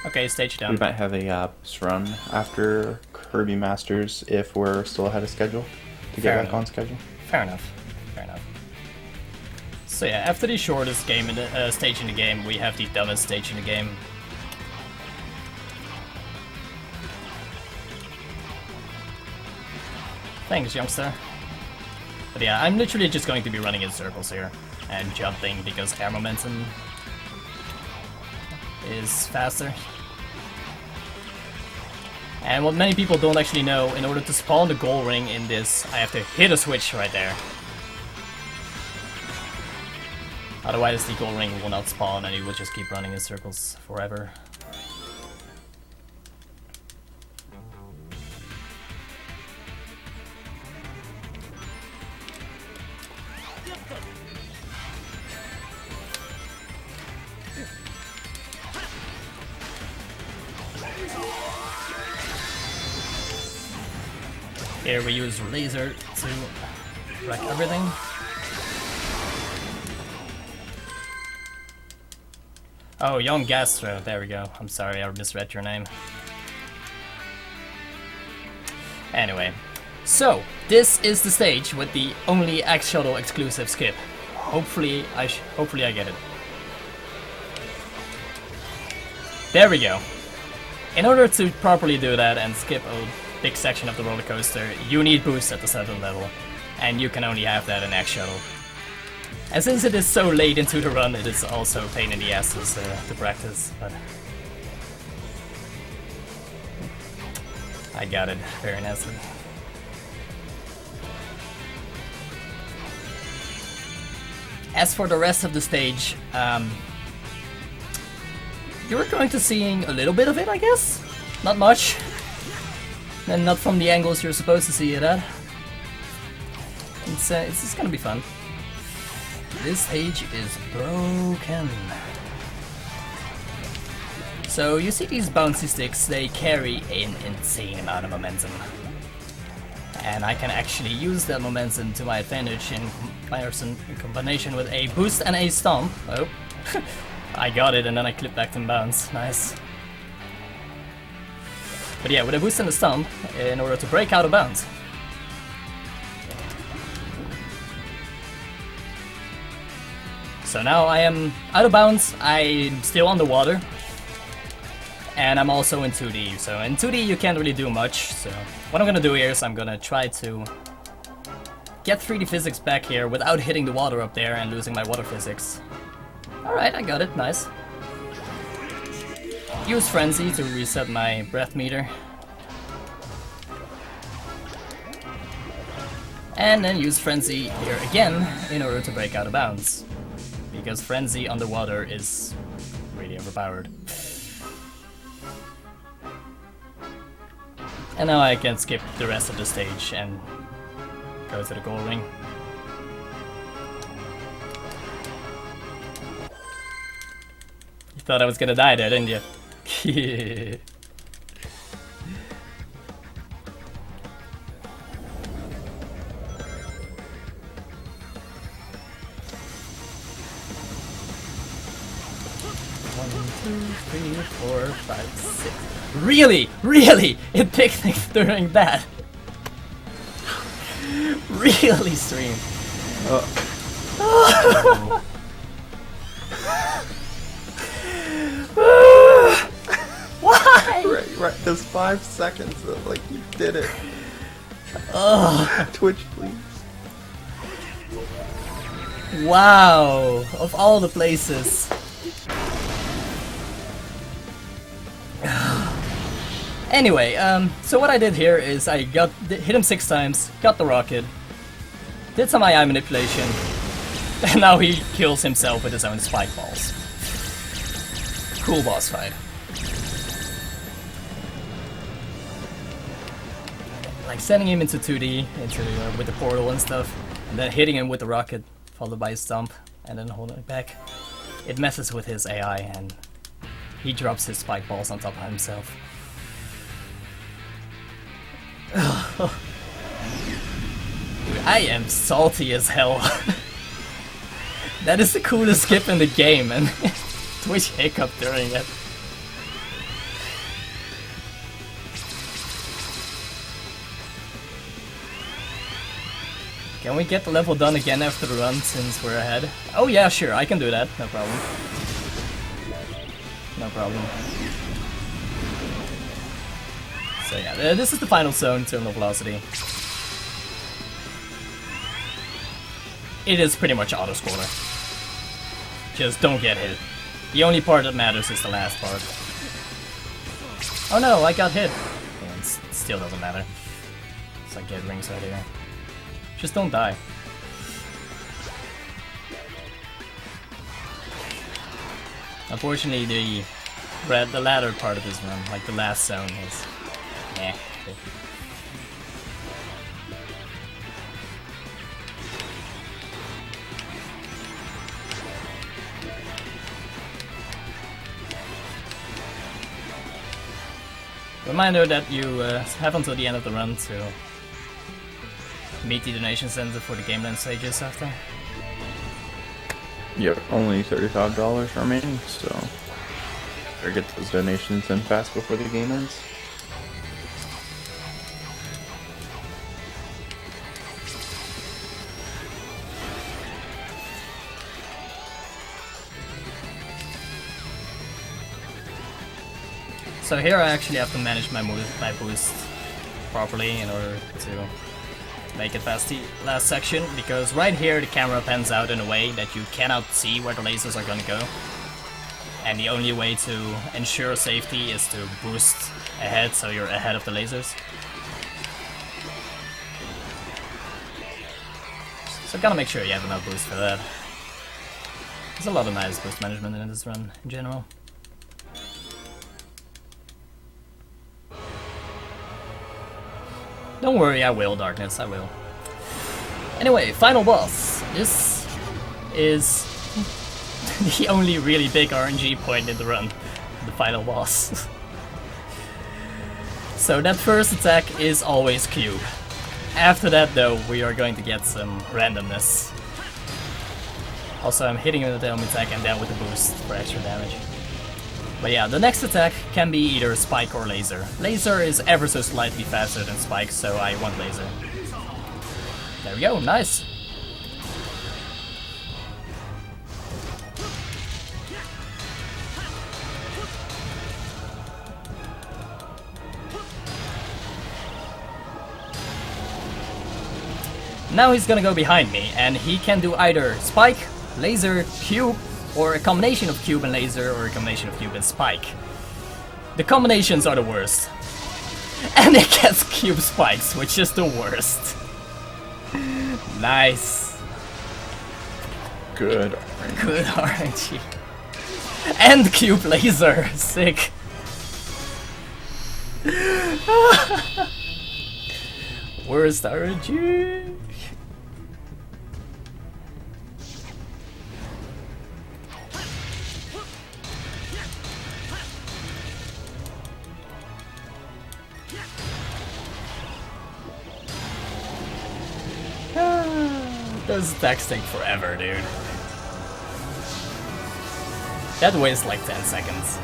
Okay, stage done. We might have a boost run after Kirby Masters if we're still ahead of schedule to get back on schedule. Fair enough. Fair enough. So yeah, after the shortest game in the stage in the game, we have the dumbest stage in the game. Thanks, youngster. But yeah, I'm literally just going to be running in circles here and jumping because air momentum is faster. And what many people don't actually know, in order to spawn the goal ring in this, I have to hit a switch right there. Otherwise the goal ring will not spawn and you will just keep running in circles forever. Here we use laser to wreck everything. Oh, Young Gastro, there we go. I'm sorry, I misread your name. Anyway, so this is the stage with the only X Shuttle exclusive skip. Hopefully I get it. There we go. In order to properly do that and skip a big section of the roller coaster, you need boost at the 7th level, and you can only have that in X Shuttle. And since it is so late into the run, it is also a pain in the ass to practice, but I got it very nicely. As for the rest of the stage, you're going to seeing a little bit of it, I guess? Not much. And not from the angles you're supposed to see it at. It's just gonna be fun. This stage is broken. So you see these bouncy sticks, they carry an insane amount of momentum. And I can actually use that momentum to my advantage in combination with a boost and a stomp. Oh, I got it and then I clip back and bounce. Nice. But yeah, with a boost and a stomp, in order to break out of bounds. So now I am out of bounds, I'm still on the water. And I'm also in 2D, so in 2D you can't really do much. So what I'm gonna do here is I'm gonna try to get 3D physics back here without hitting the water up there and losing my water physics. Alright, I got it, nice. Use Frenzy to reset my breath meter. And then use Frenzy here again in order to break out of bounds. because Frenzy underwater is really overpowered. And now I can skip the rest of the stage and go to the gold ring. You thought I was gonna die there, didn't you? One, two, three, four, five, six. Really? Really? It picnicked during that? Really, stream? Why? Right, there's 5 seconds of, like, you did it. Twitch, please. Wow, of all the places. Anyway, so what I did here is I hit him 6 times, got the rocket, did some AI manipulation, and now he kills himself with his own spike balls. Cool boss fight. Like sending him into 2D, with the portal and stuff, and then hitting him with the rocket, followed by a stomp, and then holding it back. It messes with his AI, and he drops his spike balls on top of himself. Dude, I am salty as hell. That is the coolest skip in the game, and Twitch hiccup during it. Can we get the level done again after the run since we're ahead? Oh yeah, sure, I can do that, no problem. No problem. So yeah, this is the final zone, terminal velocity. It is pretty much auto-scroller. Just don't get hit. The only part that matters is the last part. Oh no, I got hit. Yeah, it still doesn't matter. It's like get rings right here. Just don't die. Unfortunately, the latter part of this run, like the last zone, is eh. Reminder that you have until the end of the run to meet the donation center for the game land stages after. Yep, only $35 remaining, so better get those donations in fast before the game ends. So here I actually have to manage my boost properly in order to make it past the last section, because right here the camera pans out in a way that you cannot see where the lasers are gonna go. And the only way to ensure safety is to boost ahead so you're ahead of the lasers. So gotta make sure you have enough boost for that. There's a lot of nice boost management in this run in general. Don't worry, I will, Darkness, I will. Anyway, final boss. This is the only really big RNG point in the run. The final boss. So that first attack is always cube. After that though, we are going to get some randomness. Also, I'm hitting him with the helmet attack and then with the boost for extra damage. But yeah, the next attack can be either Spike or Laser. Laser is ever so slightly faster than Spike, so I want Laser. There we go, nice! Now he's gonna go behind me, and he can do either Spike, Laser, Cube, or a combination of Cube and Laser, or a combination of Cube and Spike. The combinations are the worst. And it gets Cube Spikes, which is the worst. Nice. Good RNG. Good RNG. And cube laser. Sick. Worst RNG. Those attacks take forever, dude. That wastes like 10 seconds.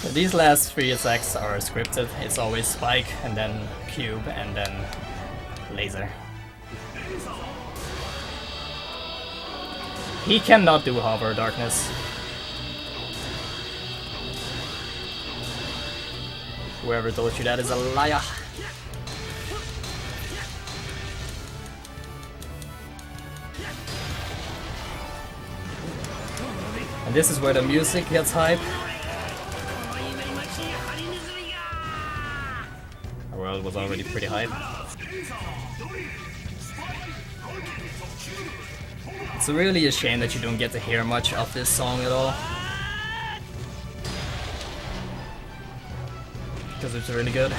So these last 3 attacks are scripted. It's always spike, and then cube, and then laser. He cannot do hover darkness. Whoever told you that is a liar. And this is where the music gets hype. Our world was already pretty hype. It's really a shame that you don't get to hear much of this song at all. Because it's really good.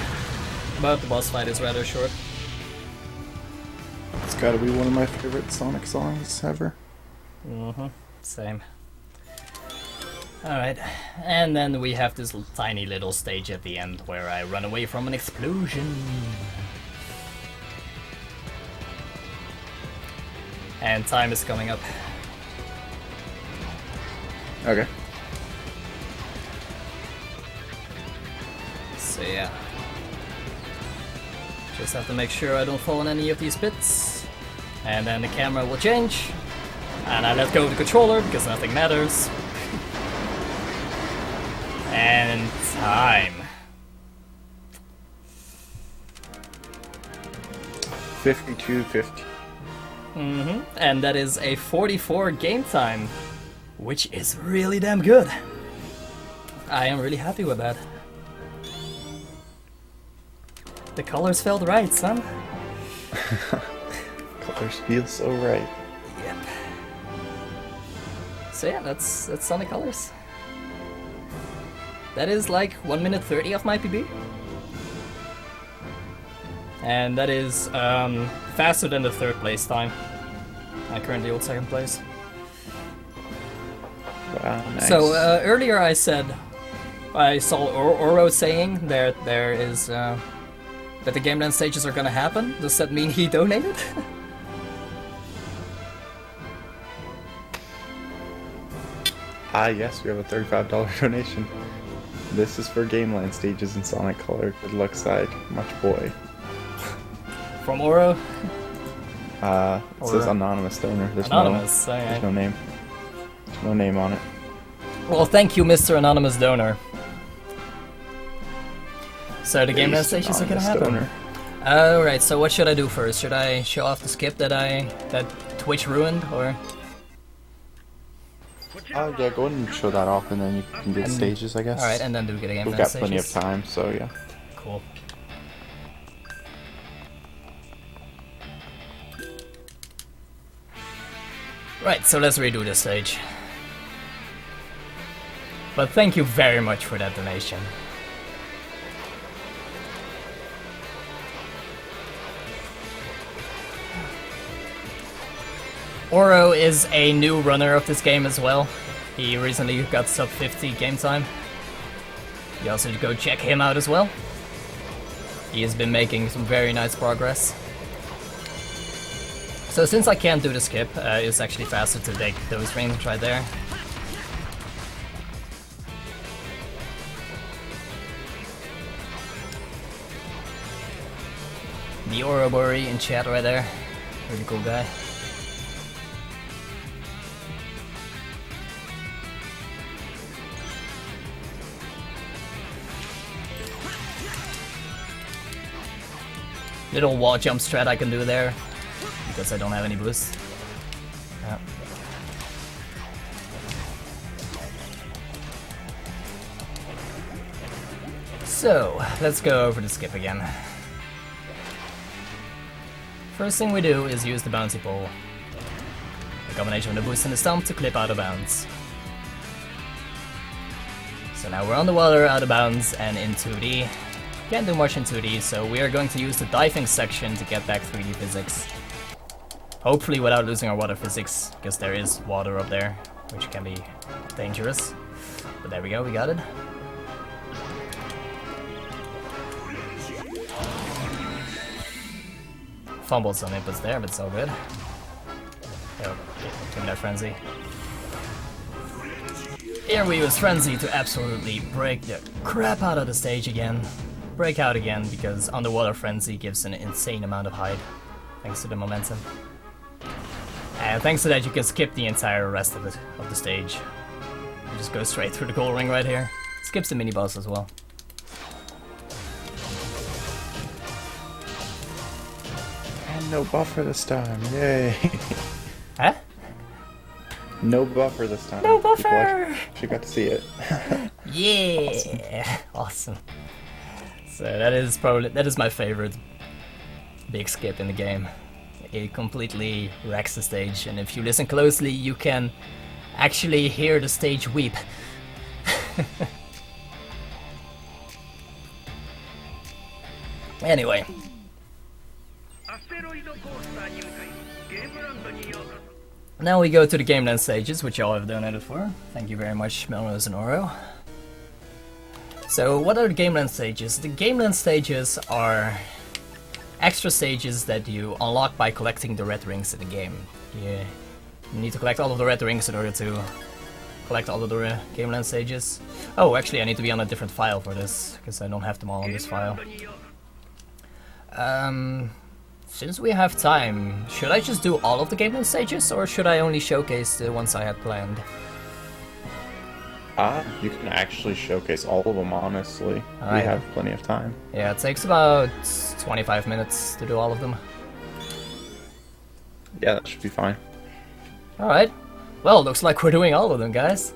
But the boss fight is rather short. It's gotta be one of my favorite Sonic songs ever. Same. Alright, and then we have this tiny little stage at the end where I run away from an explosion. And time is coming up. Okay. So yeah. Just have to make sure I don't fall on any of these bits. And then the camera will change. And I let go of the controller because nothing matters. And time. 52:50. And that is a 44 game time, which is really damn good. I am really happy with that. The colors felt right, son. Colors feel so right. Yep. So yeah, that's Sonic Colors. That is like 1 minute 30 of my PB. And that is faster than the 3rd place time. I currently hold 2nd place. Wow, nice. So earlier I said I saw Oro saying that there is that the Game Land stages are gonna happen. Does that mean he donated? Yes, we have a $35 donation. This is for Gameland stages in Sonic Color. Good luck, Side. Much boy. From Oro? It says anonymous donor. There's Anonymous, no, alright. there's no name. There's no name on it. Well, thank you, Mr. Anonymous Donor. So the Game Land stages are gonna happen. Alright, so what should I do first? Should I show off the skip that Twitch ruined, or? Yeah, go ahead and show that off, and then you can do the stages, I guess. Alright, and then do the Game We've Land got stages. plenty of time, so yeah. Cool. Right, so let's redo this stage. But thank you very much for that donation. Oro is a new runner of this game as well. He recently got sub 50 game time. You also should go check him out as well. He has been making some very nice progress. So since I can't do the skip, it's actually faster to take those rings right there. The Ouroboros in chat right there. Really cool guy. Little wall jump strat I can do there, because I don't have any boost. Yeah. So, let's go over the skip again. First thing we do is use the bouncy pole. The combination of the boost and the stump to clip out of bounds. So now we're on the water, out of bounds, and in 2D. Can't do much in 2D, so we are going to use the diving section to get back 3D physics. Hopefully without losing our water physics, because there is water up there, which can be dangerous. But there we go, we got it. Fumbled some inputs there, but it's all good. Oh, give me that frenzy. Here we use frenzy to absolutely break the crap out of the stage again. Break out again, because underwater frenzy gives an insane amount of height, thanks to the momentum. And thanks to that you can skip the entire rest of the stage. You just go straight through the gold ring right here. Skips the mini boss as well. And no buffer this time, yay! Huh? No buffer this time. No buffer! She got to see it. Yeah! Awesome. So that is my favorite big skip in the game. It completely wrecks the stage, and if you listen closely you can actually hear the stage weep. Anyway. Now we go to the game land stages, which y'all have donated for. Thank you very much, Melrose and Oro. So what are the game land stages? The game land stages are extra stages that you unlock by collecting the red rings in the game. You need to collect all of the red rings in order to collect all of the game land stages. Oh, actually I need to be on a different file for this, because I don't have them all on this file. Since we have time, should I just do all of the game land stages, or should I only showcase the ones I had planned? You can actually showcase all of them, honestly. Alright. We have plenty of time. Yeah, it takes about 25 minutes to do all of them. Yeah, that should be fine. Alright. Well, looks like we're doing all of them, guys.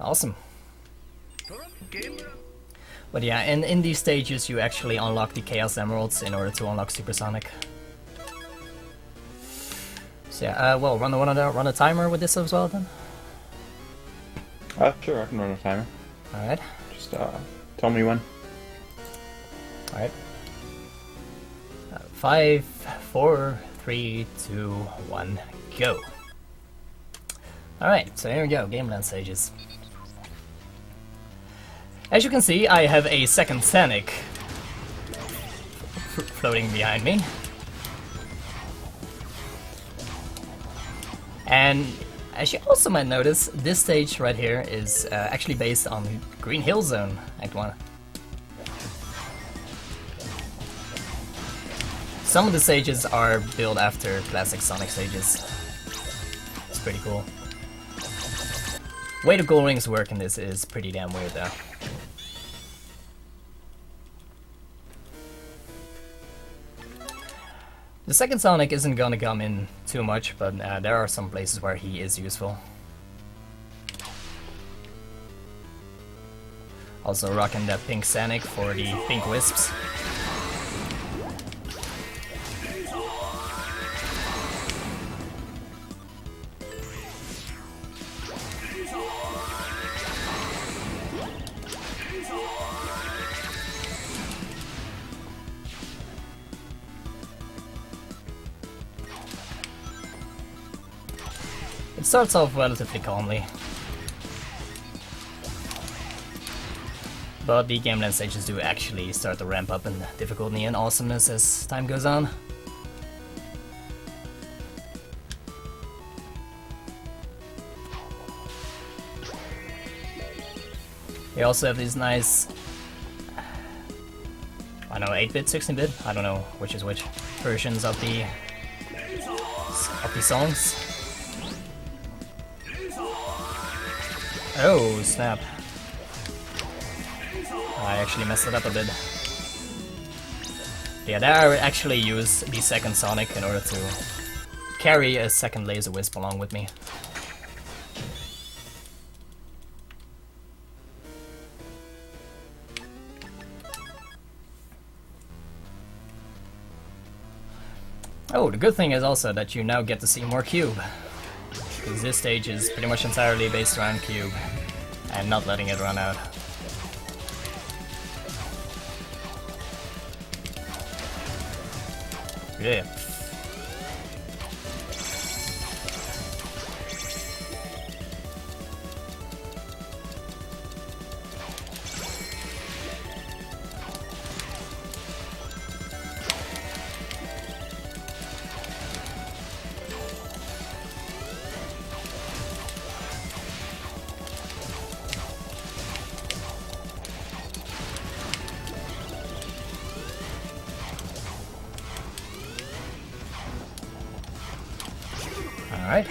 Awesome. But yeah, in these stages you actually unlock the Chaos Emeralds in order to unlock Supersonic. So yeah, well, run a timer with this as well then? Sure, I can run a timer. Alright. Just, tell me when. Alright. 5, 4, 3, 2, 1, go. Alright, so here we go, game land stages. As you can see, I have a second Sonic floating behind me. And as you also might notice, this stage right here is actually based on Green Hill Zone, Act 1. Some of the stages are built after classic Sonic stages. It's pretty cool. The way the gold rings work in this is pretty damn weird though. The second Sonic isn't gonna come in too much, but there are some places where he is useful. Also rocking that pink Sonic for the pink wisps. It starts off relatively calmly, but the game land stages do actually start to ramp up in difficulty and awesomeness as time goes on. We also have these nice, I don't know, 8-bit, 16-bit, I don't know which is which, versions of the songs. Oh, snap. I actually messed it up a bit. Yeah, there I actually use the second Sonic in order to carry a second Laser Wisp along with me. Oh, the good thing is also that you now get to see more cube. Because this stage is pretty much entirely based around cube and not letting it run out. Yeah. Alright.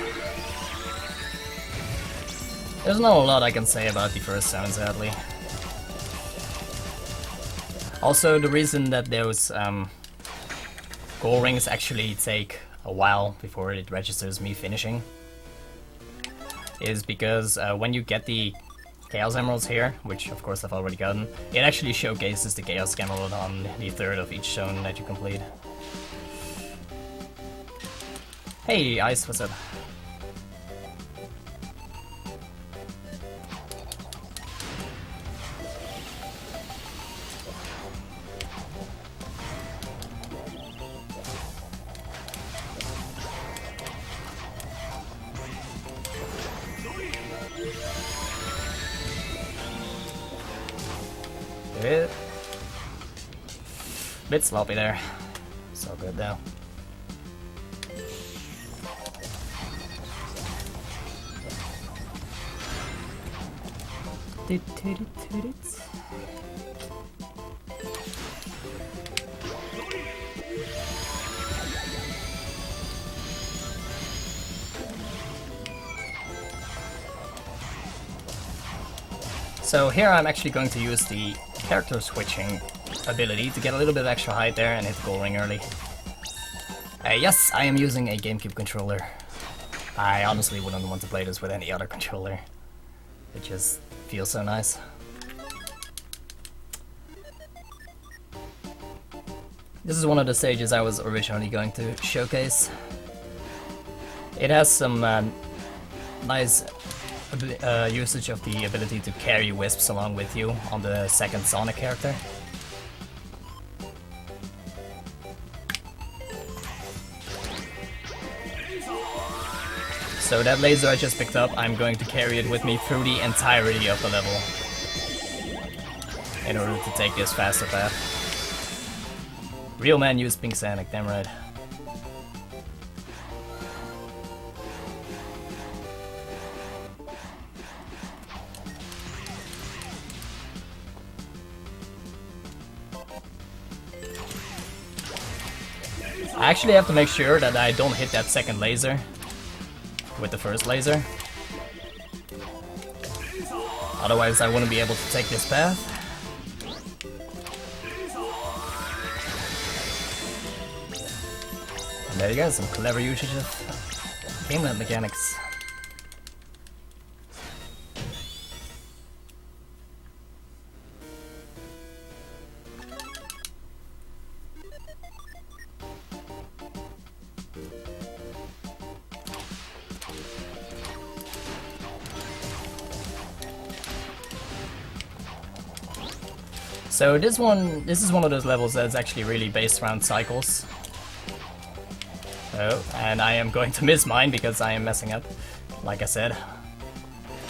There's not a lot I can say about the first zone, sadly. Also, the reason that those goal rings actually take a while before it registers me finishing is because when you get the Chaos Emeralds here, which of course I've already gotten, it actually showcases the Chaos Emerald on the third of each zone that you complete. Hey, Ice, what's up? Bit sloppy there. So good though. So here I'm actually going to use the character switching ability to get a little bit of extra height there and hit the goal ring early. Yes, I am using a GameCube controller. I honestly wouldn't want to play this with any other controller. It just feels so nice. This is one of the stages I was originally going to showcase. It has some nice usage of the ability to carry wisps along with you on the second Sonic character. So that laser I just picked up, I'm going to carry it with me through the entirety of the level in order to take this faster path. Real man use Pink Sonic, damn right. I actually have to make sure that I don't hit that second laser with the first laser. Otherwise I wouldn't be able to take this path. And there you go, some clever usage of gameland mechanics. So this is one of those levels that's actually really based around cycles. Oh, and I am going to miss mine because I am messing up, like I said.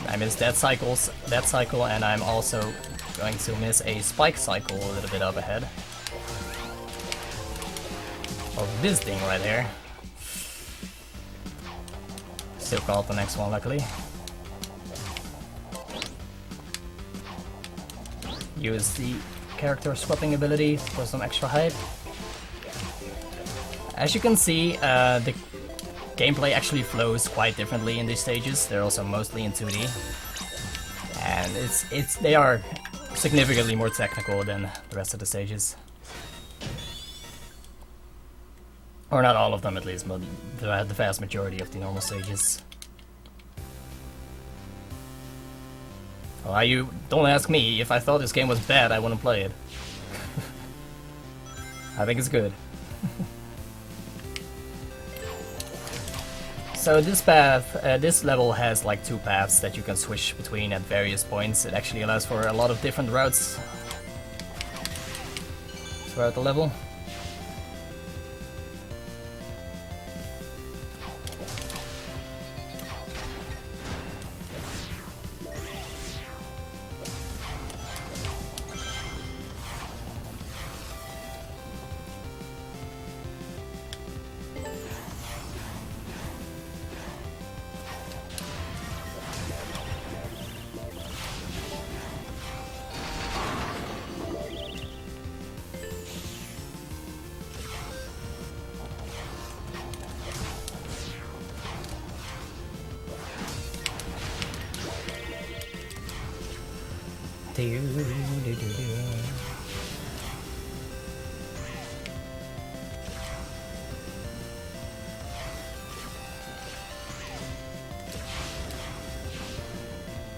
I missed that cycle, and I'm also going to miss a spike cycle a little bit up ahead. Of this thing right here. Still caught the next one, luckily. Use the character swapping ability for some extra height. As you can see, the gameplay actually flows quite differently in these stages. They're also mostly in 2D, and they are significantly more technical than the rest of the stages. Or not all of them, at least, but the vast majority of the normal stages. Well, you don't ask me. If I thought this game was bad, I wouldn't play it. I think it's good. So this path, this level has like 2 paths that you can switch between at various points. It actually allows for a lot of different routes throughout the level.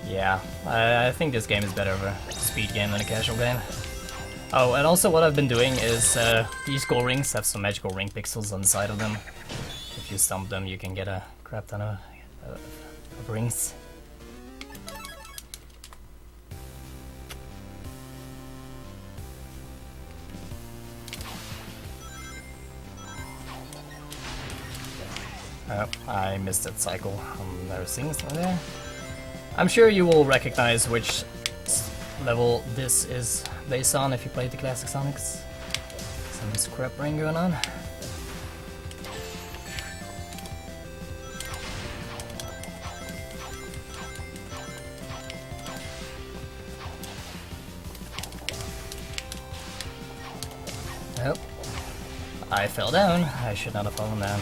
Yeah, I think this game is better of a speed game than a casual game. Oh, and also what I've been doing is these gold rings have some magical ring pixels on the side of them. If you stomp them, you can get a crap ton of rings. Oh, I missed that cycle. There's things there. I'm sure you will recognize which level this is based on if you played the classic Sonics. Some scrap ring going on. Oh, I fell down. I should not have fallen down.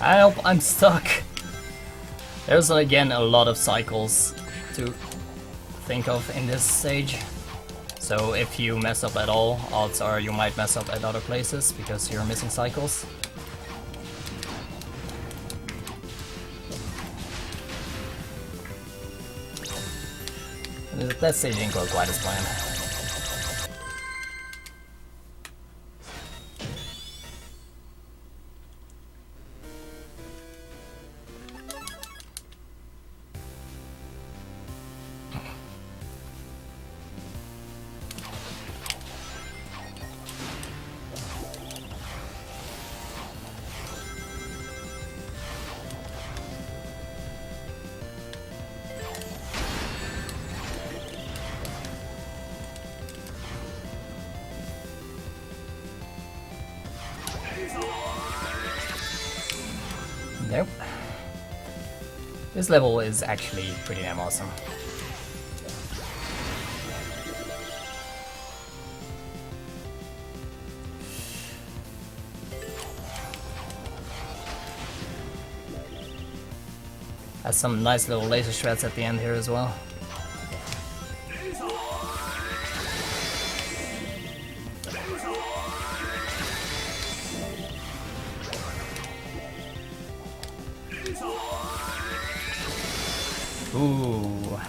Help, I'm stuck. There's again a lot of cycles to think of in this stage. So if you mess up at all, odds are you might mess up at other places because you're missing cycles. That stage didn't go quite as planned. Nope. This level is actually pretty damn awesome. Has some nice little laser shreds at the end here as well. Ooh,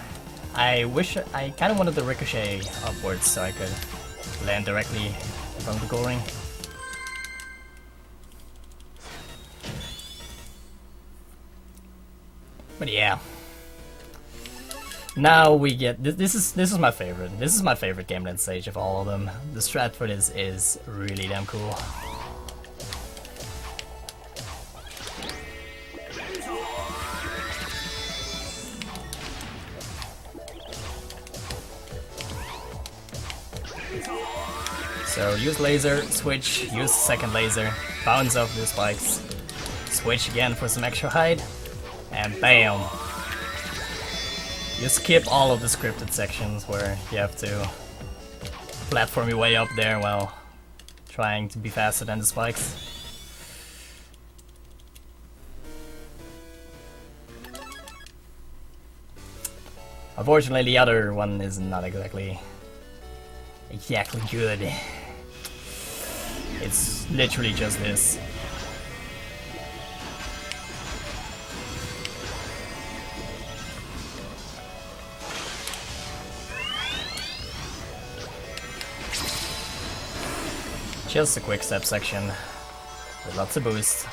I wish I kind of wanted the ricochet upwards so I could land directly from the goal ring. But yeah, now we get this is my favorite. This is my favorite Gameland stage of all of them. The strat for this is really damn cool. So use laser, switch, use second laser, bounce off the spikes, switch again for some extra height, and bam! You skip all of the scripted sections where you have to platform your way up there while trying to be faster than the spikes. Unfortunately, the other one is not exactly good. It's literally just this. Just a quick step section with lots of boost.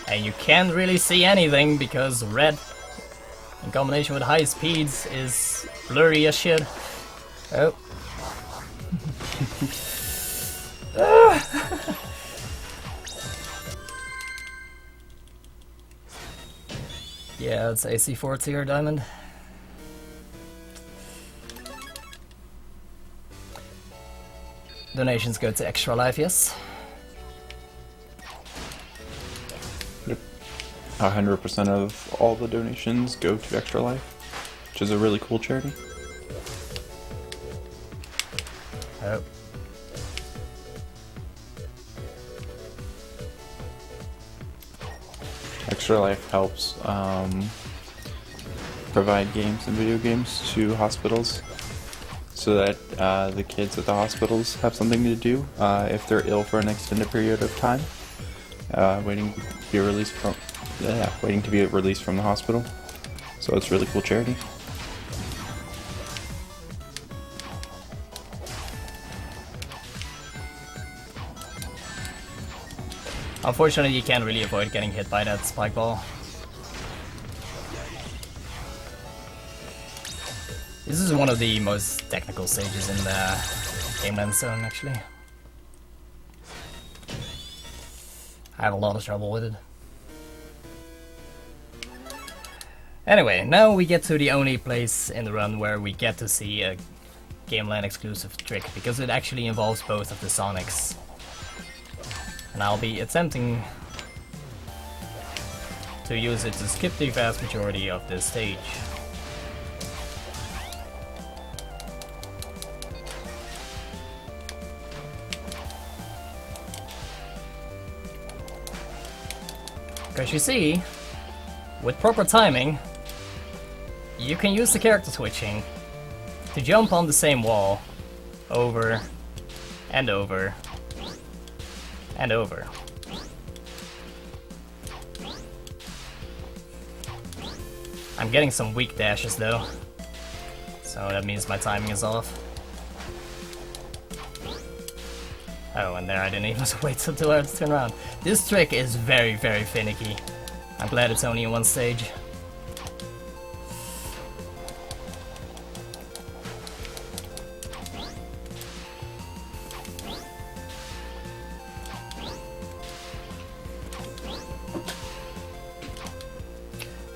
And you can't really see anything because red in combination with high speeds is blurry as shit. Oh. Yeah, it's AC4 tier diamond. Donations go to Extra Life, yes. Yep. 100% of all the donations go to Extra Life, which is a really cool charity. Oh. Extra Life helps provide games and video games to hospitals so that the kids at the hospitals have something to do if they're ill for an extended period of time, waiting to be released from the hospital. So it's a really cool charity. Unfortunately, you can't really avoid getting hit by that spike ball. This is one of the most technical stages in the game land zone, actually. I have a lot of trouble with it. Anyway, now we get to the only place in the run where we get to see a game land exclusive trick, because it actually involves both of the Sonics. And I'll be attempting to use it to skip the vast majority of this stage. Because you see, with proper timing, you can use the character switching to jump on the same wall over and over and over. I'm getting some weak dashes though, so that means my timing is off. Oh, and there I didn't even wait until I had to turn around. This trick is very, very finicky. I'm glad it's only in one stage.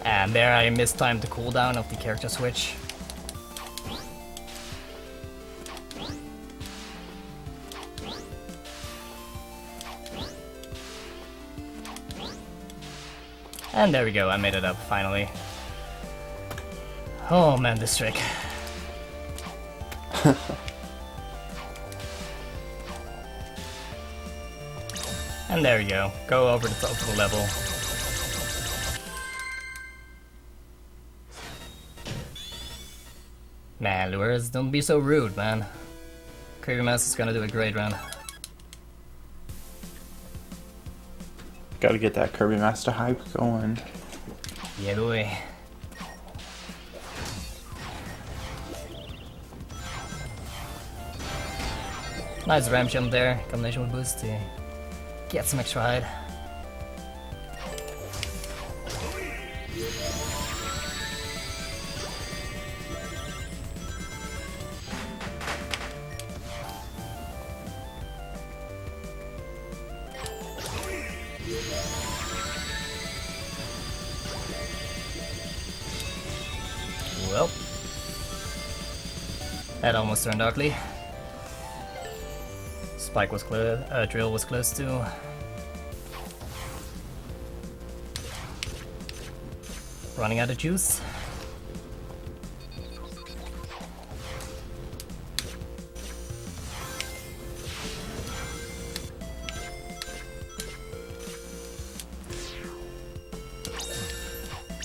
And there I mistimed the cooldown of the character switch. And there we go, I made it up, finally. Oh man, this trick. And there we go, go over the top of the level. Man, Lures, don't be so rude, man. Kirby Master's gonna do a great run. Gotta get that Kirby Master hype going. Yeah, boy. Nice ramp jump there, combination with boost to get some extra height. Well, that almost turned ugly. Spike was close, drill was close to. Running out of juice.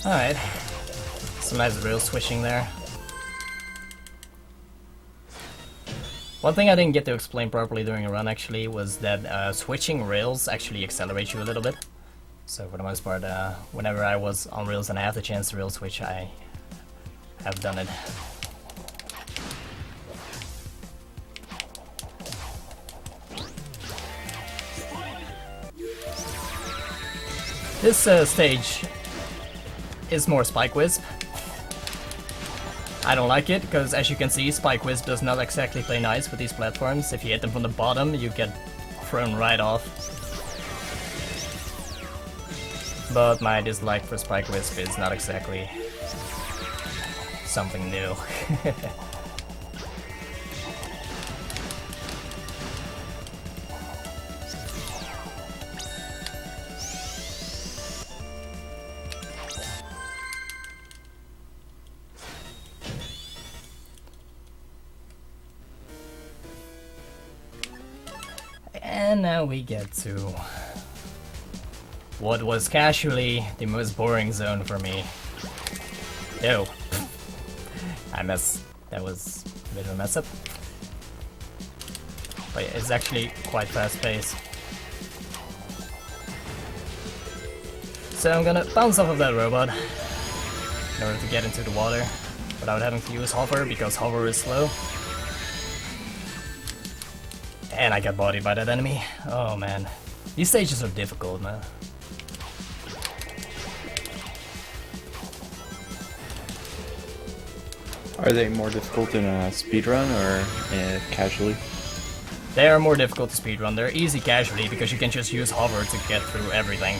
Alright. Some nice rail switching there. One thing I didn't get to explain properly during a run actually was that switching rails actually accelerates you a little bit. So for the most part, whenever I was on rails and I have the chance to rail switch, I have done it. This stage is more Spike Wisp. I don't like it, because as you can see, Spike Wisp does not exactly play nice with these platforms. If you hit them from the bottom, you get thrown right off. But my dislike for Spike Wisp is not exactly something new. And now we get to what was casually the most boring zone for me. Ew. That was a bit of a mess up. But it's actually quite fast paced. So I'm gonna bounce off of that robot in order to get into the water without having to use hover, because hover is slow. And I got bodied by that enemy. Oh man. These stages are difficult, man. Are they more difficult in a speedrun or casually? They are more difficult to speedrun. They're easy casually because you can just use hover to get through everything.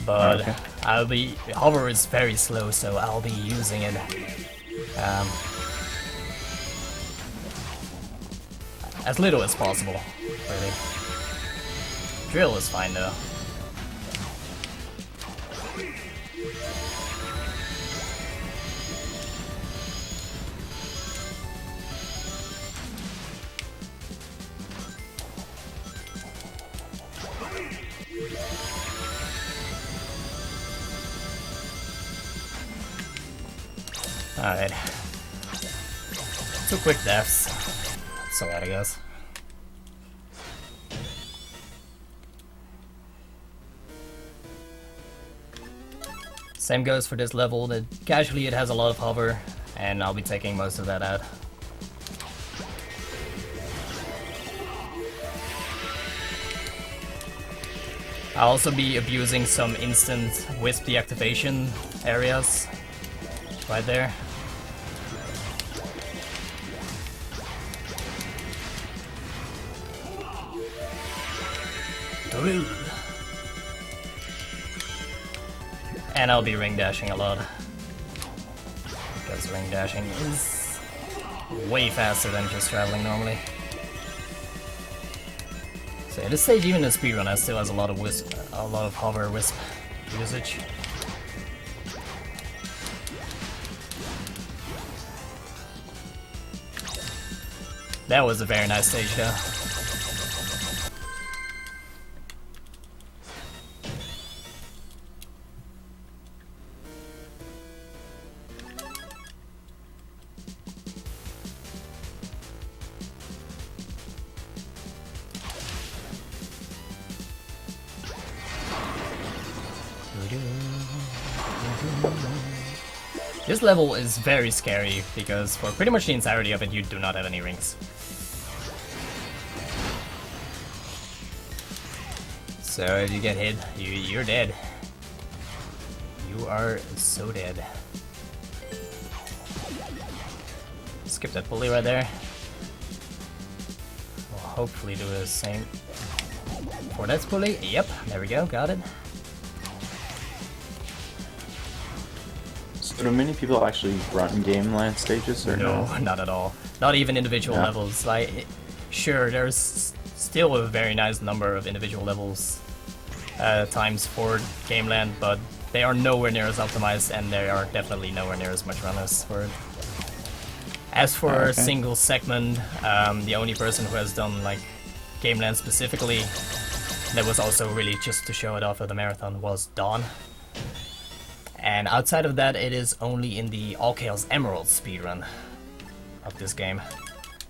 But okay. Hover is very slow, so I'll be using it. As little as possible, really. Drill is fine though. Alright. 2 quick deaths. So that I guess. Same goes for this level. Casually it has a lot of hover, and I'll be taking most of that out. I'll also be abusing some instant wisp deactivation areas right there. And I'll be ring dashing a lot, because ring dashing is way faster than just traveling normally. So at this stage, even in speedrun, I still has a lot of hover wisp usage. That was a very nice stage though. This level is very scary because for pretty much the entirety of it you do not have any rings. So if you get hit, you're dead. You are so dead. Skip that pulley right there. We'll hopefully do the same for that pulley. Yep, there we go, got it. So do many people actually run game land stages or no? No, not at all. Not even individual levels. Like, sure, there's still a very nice number of individual levels times for game land, but they are nowhere near as optimized, and they are definitely nowhere near as much runners for it. As for single segment, the only person who has done like game land specifically, that was also really just to show it off at the marathon, was Dawn. And outside of that, it is only in the All Chaos Emerald speedrun of this game,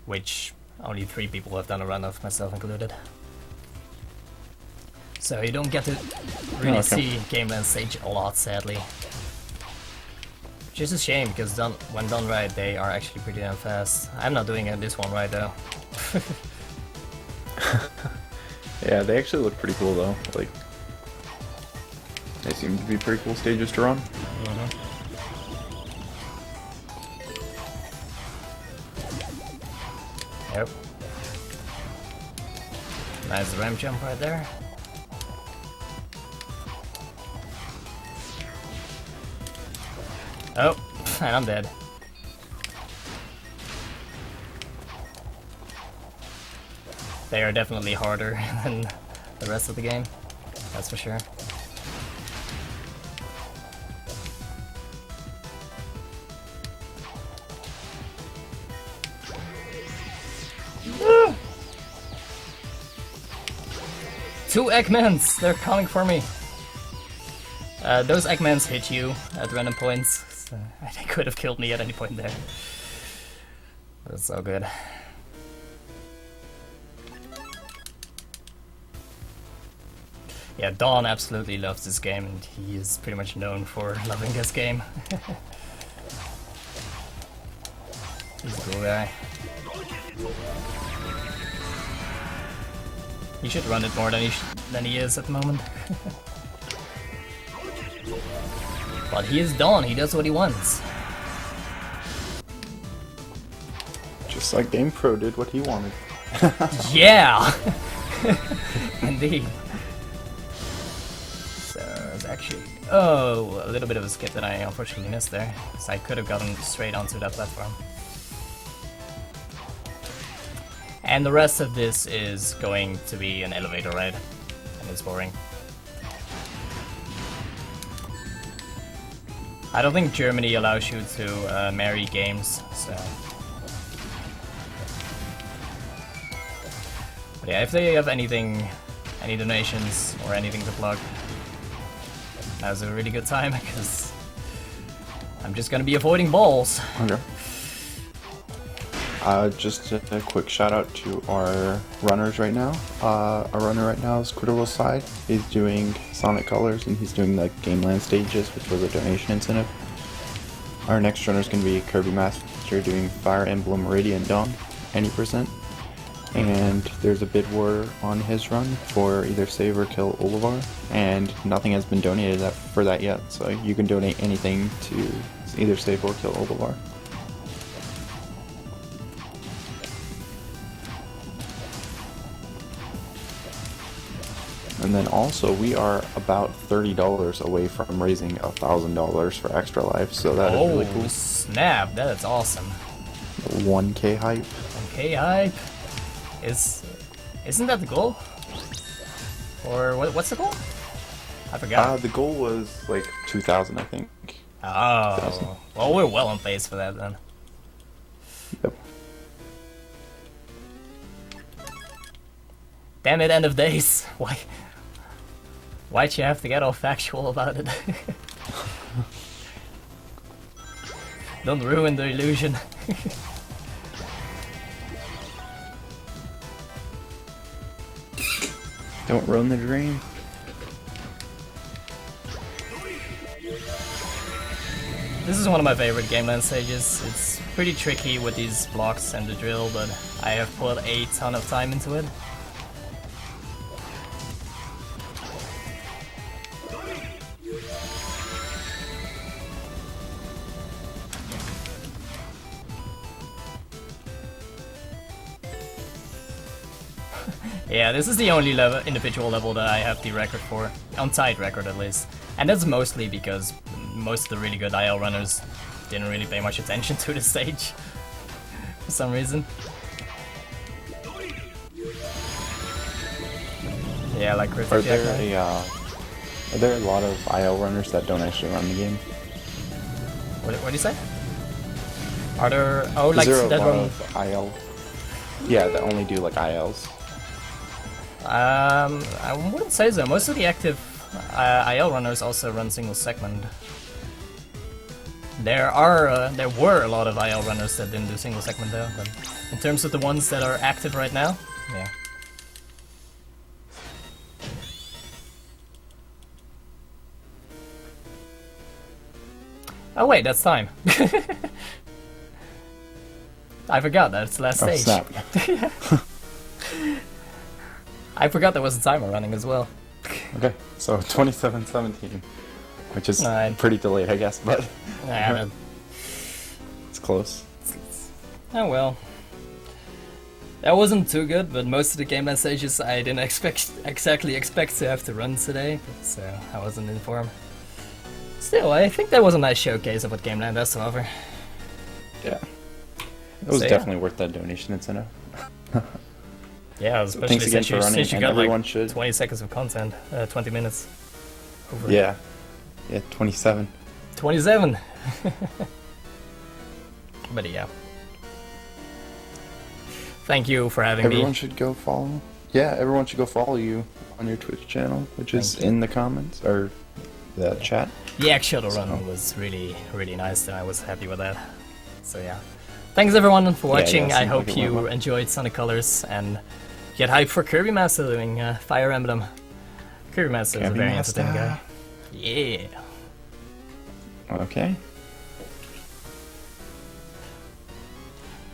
which only 3 people have done a run of, myself included. So you don't get to really see game land stage a lot, sadly. Which is a shame, because when done right, they are actually pretty damn fast. I'm not doing this one right though. Yeah, they actually look pretty cool though. Like, seem to be pretty cool stages to run. Yep. Nice ramp jump right there. Oh, and I'm dead. They are definitely harder than the rest of the game, that's for sure. Two Eggmans! They're coming for me! Those Eggmans hit you at random points, so they could have killed me at any point there. That's so good. Yeah, Dawn absolutely loves this game, and he is pretty much known for loving this game. He's a cool guy. He should run it more than he is at the moment. But he is Dawn, he does what he wants. Just like Game Pro did what he wanted. Yeah! Indeed. So, it's actually... Oh, a little bit of a skip that I unfortunately missed there. So I could have gotten straight onto that platform. And the rest of this is going to be an elevator ride. And it's boring. I don't think Germany allows you to marry games, so... But yeah, if they have anything, any donations or anything to plug, now's a really good time, because I'm just gonna be avoiding balls. Okay. Just a quick shout out to our runners right now. Our runner right now is CriticalCyd. He's doing Sonic Colors and he's doing the Gameland stages, which was a donation incentive. Our next runner is going to be Kirby Master doing Fire Emblem Radiant Dawn, 90%. And there's a bid war on his run for either save or kill Olivar, and nothing has been donated for that yet, so you can donate anything to either save or kill Olivar. And then also, we are about $30 away from raising $1,000 for Extra Life, so that is really cool. Oh, snap! That is awesome. 1K hype. 1K hype? Isn't that the goal? Or what's the goal? I forgot. The goal was like 2,000, I think. Oh, 2,000. well, we're well on pace for that then. Yep. Damn it, end of days. Why'd you have to get all factual about it? Don't ruin the illusion. Don't ruin the dream. This is one of my favorite Gameland stages. It's pretty tricky with these blocks and the drill, but I have put a ton of time into it. Yeah, this is the only individual level that I have the record for, on side record at least. And that's mostly because most of the really good IL runners didn't really pay much attention to the stage for some reason. Yeah, like Are there a lot of IL runners that don't actually run the game? What do you say? Are there... Oh, Is like there a that lot run... of IL? Yeah, that only do like ILs. I wouldn't say so. Most of the active IL runners also run single segment. There were a lot of IL runners that didn't do single segment though, but in terms of the ones that are active right now, yeah. Oh wait, that's time. I forgot that's the last stage. Snap. I forgot there was a timer running as well. Okay, so 27-17. which is Alright. pretty delayed, I guess, but Nah, it's close. oh well. That wasn't too good, but most of the game land stages I didn't exactly expect to have to run today, so I wasn't informed. Still, I think that was a nice showcase of what Game Land has to offer. Yeah. It was So, yeah. definitely worth that donation incentive. Yeah, especially Thanks again since for you, running, since you and got everyone like should. 20 seconds of content, 20 minutes. Over. Yeah. Yeah, 27. 27! But yeah. Thank you for having Everyone me. should go follow. Yeah, everyone should go follow you on your Twitch channel, which is Thank you. in the comments or the chat. The Shuttle Run was really, really nice, and I was happy with that. So yeah. Thanks everyone for watching. yeah, I seems hope like it went you well. enjoyed Sonic Colors and get hyped for Kirby Master doing Fire Emblem. Kirby Master is a Kirby very Master. entertaining guy. Yeah. Okay.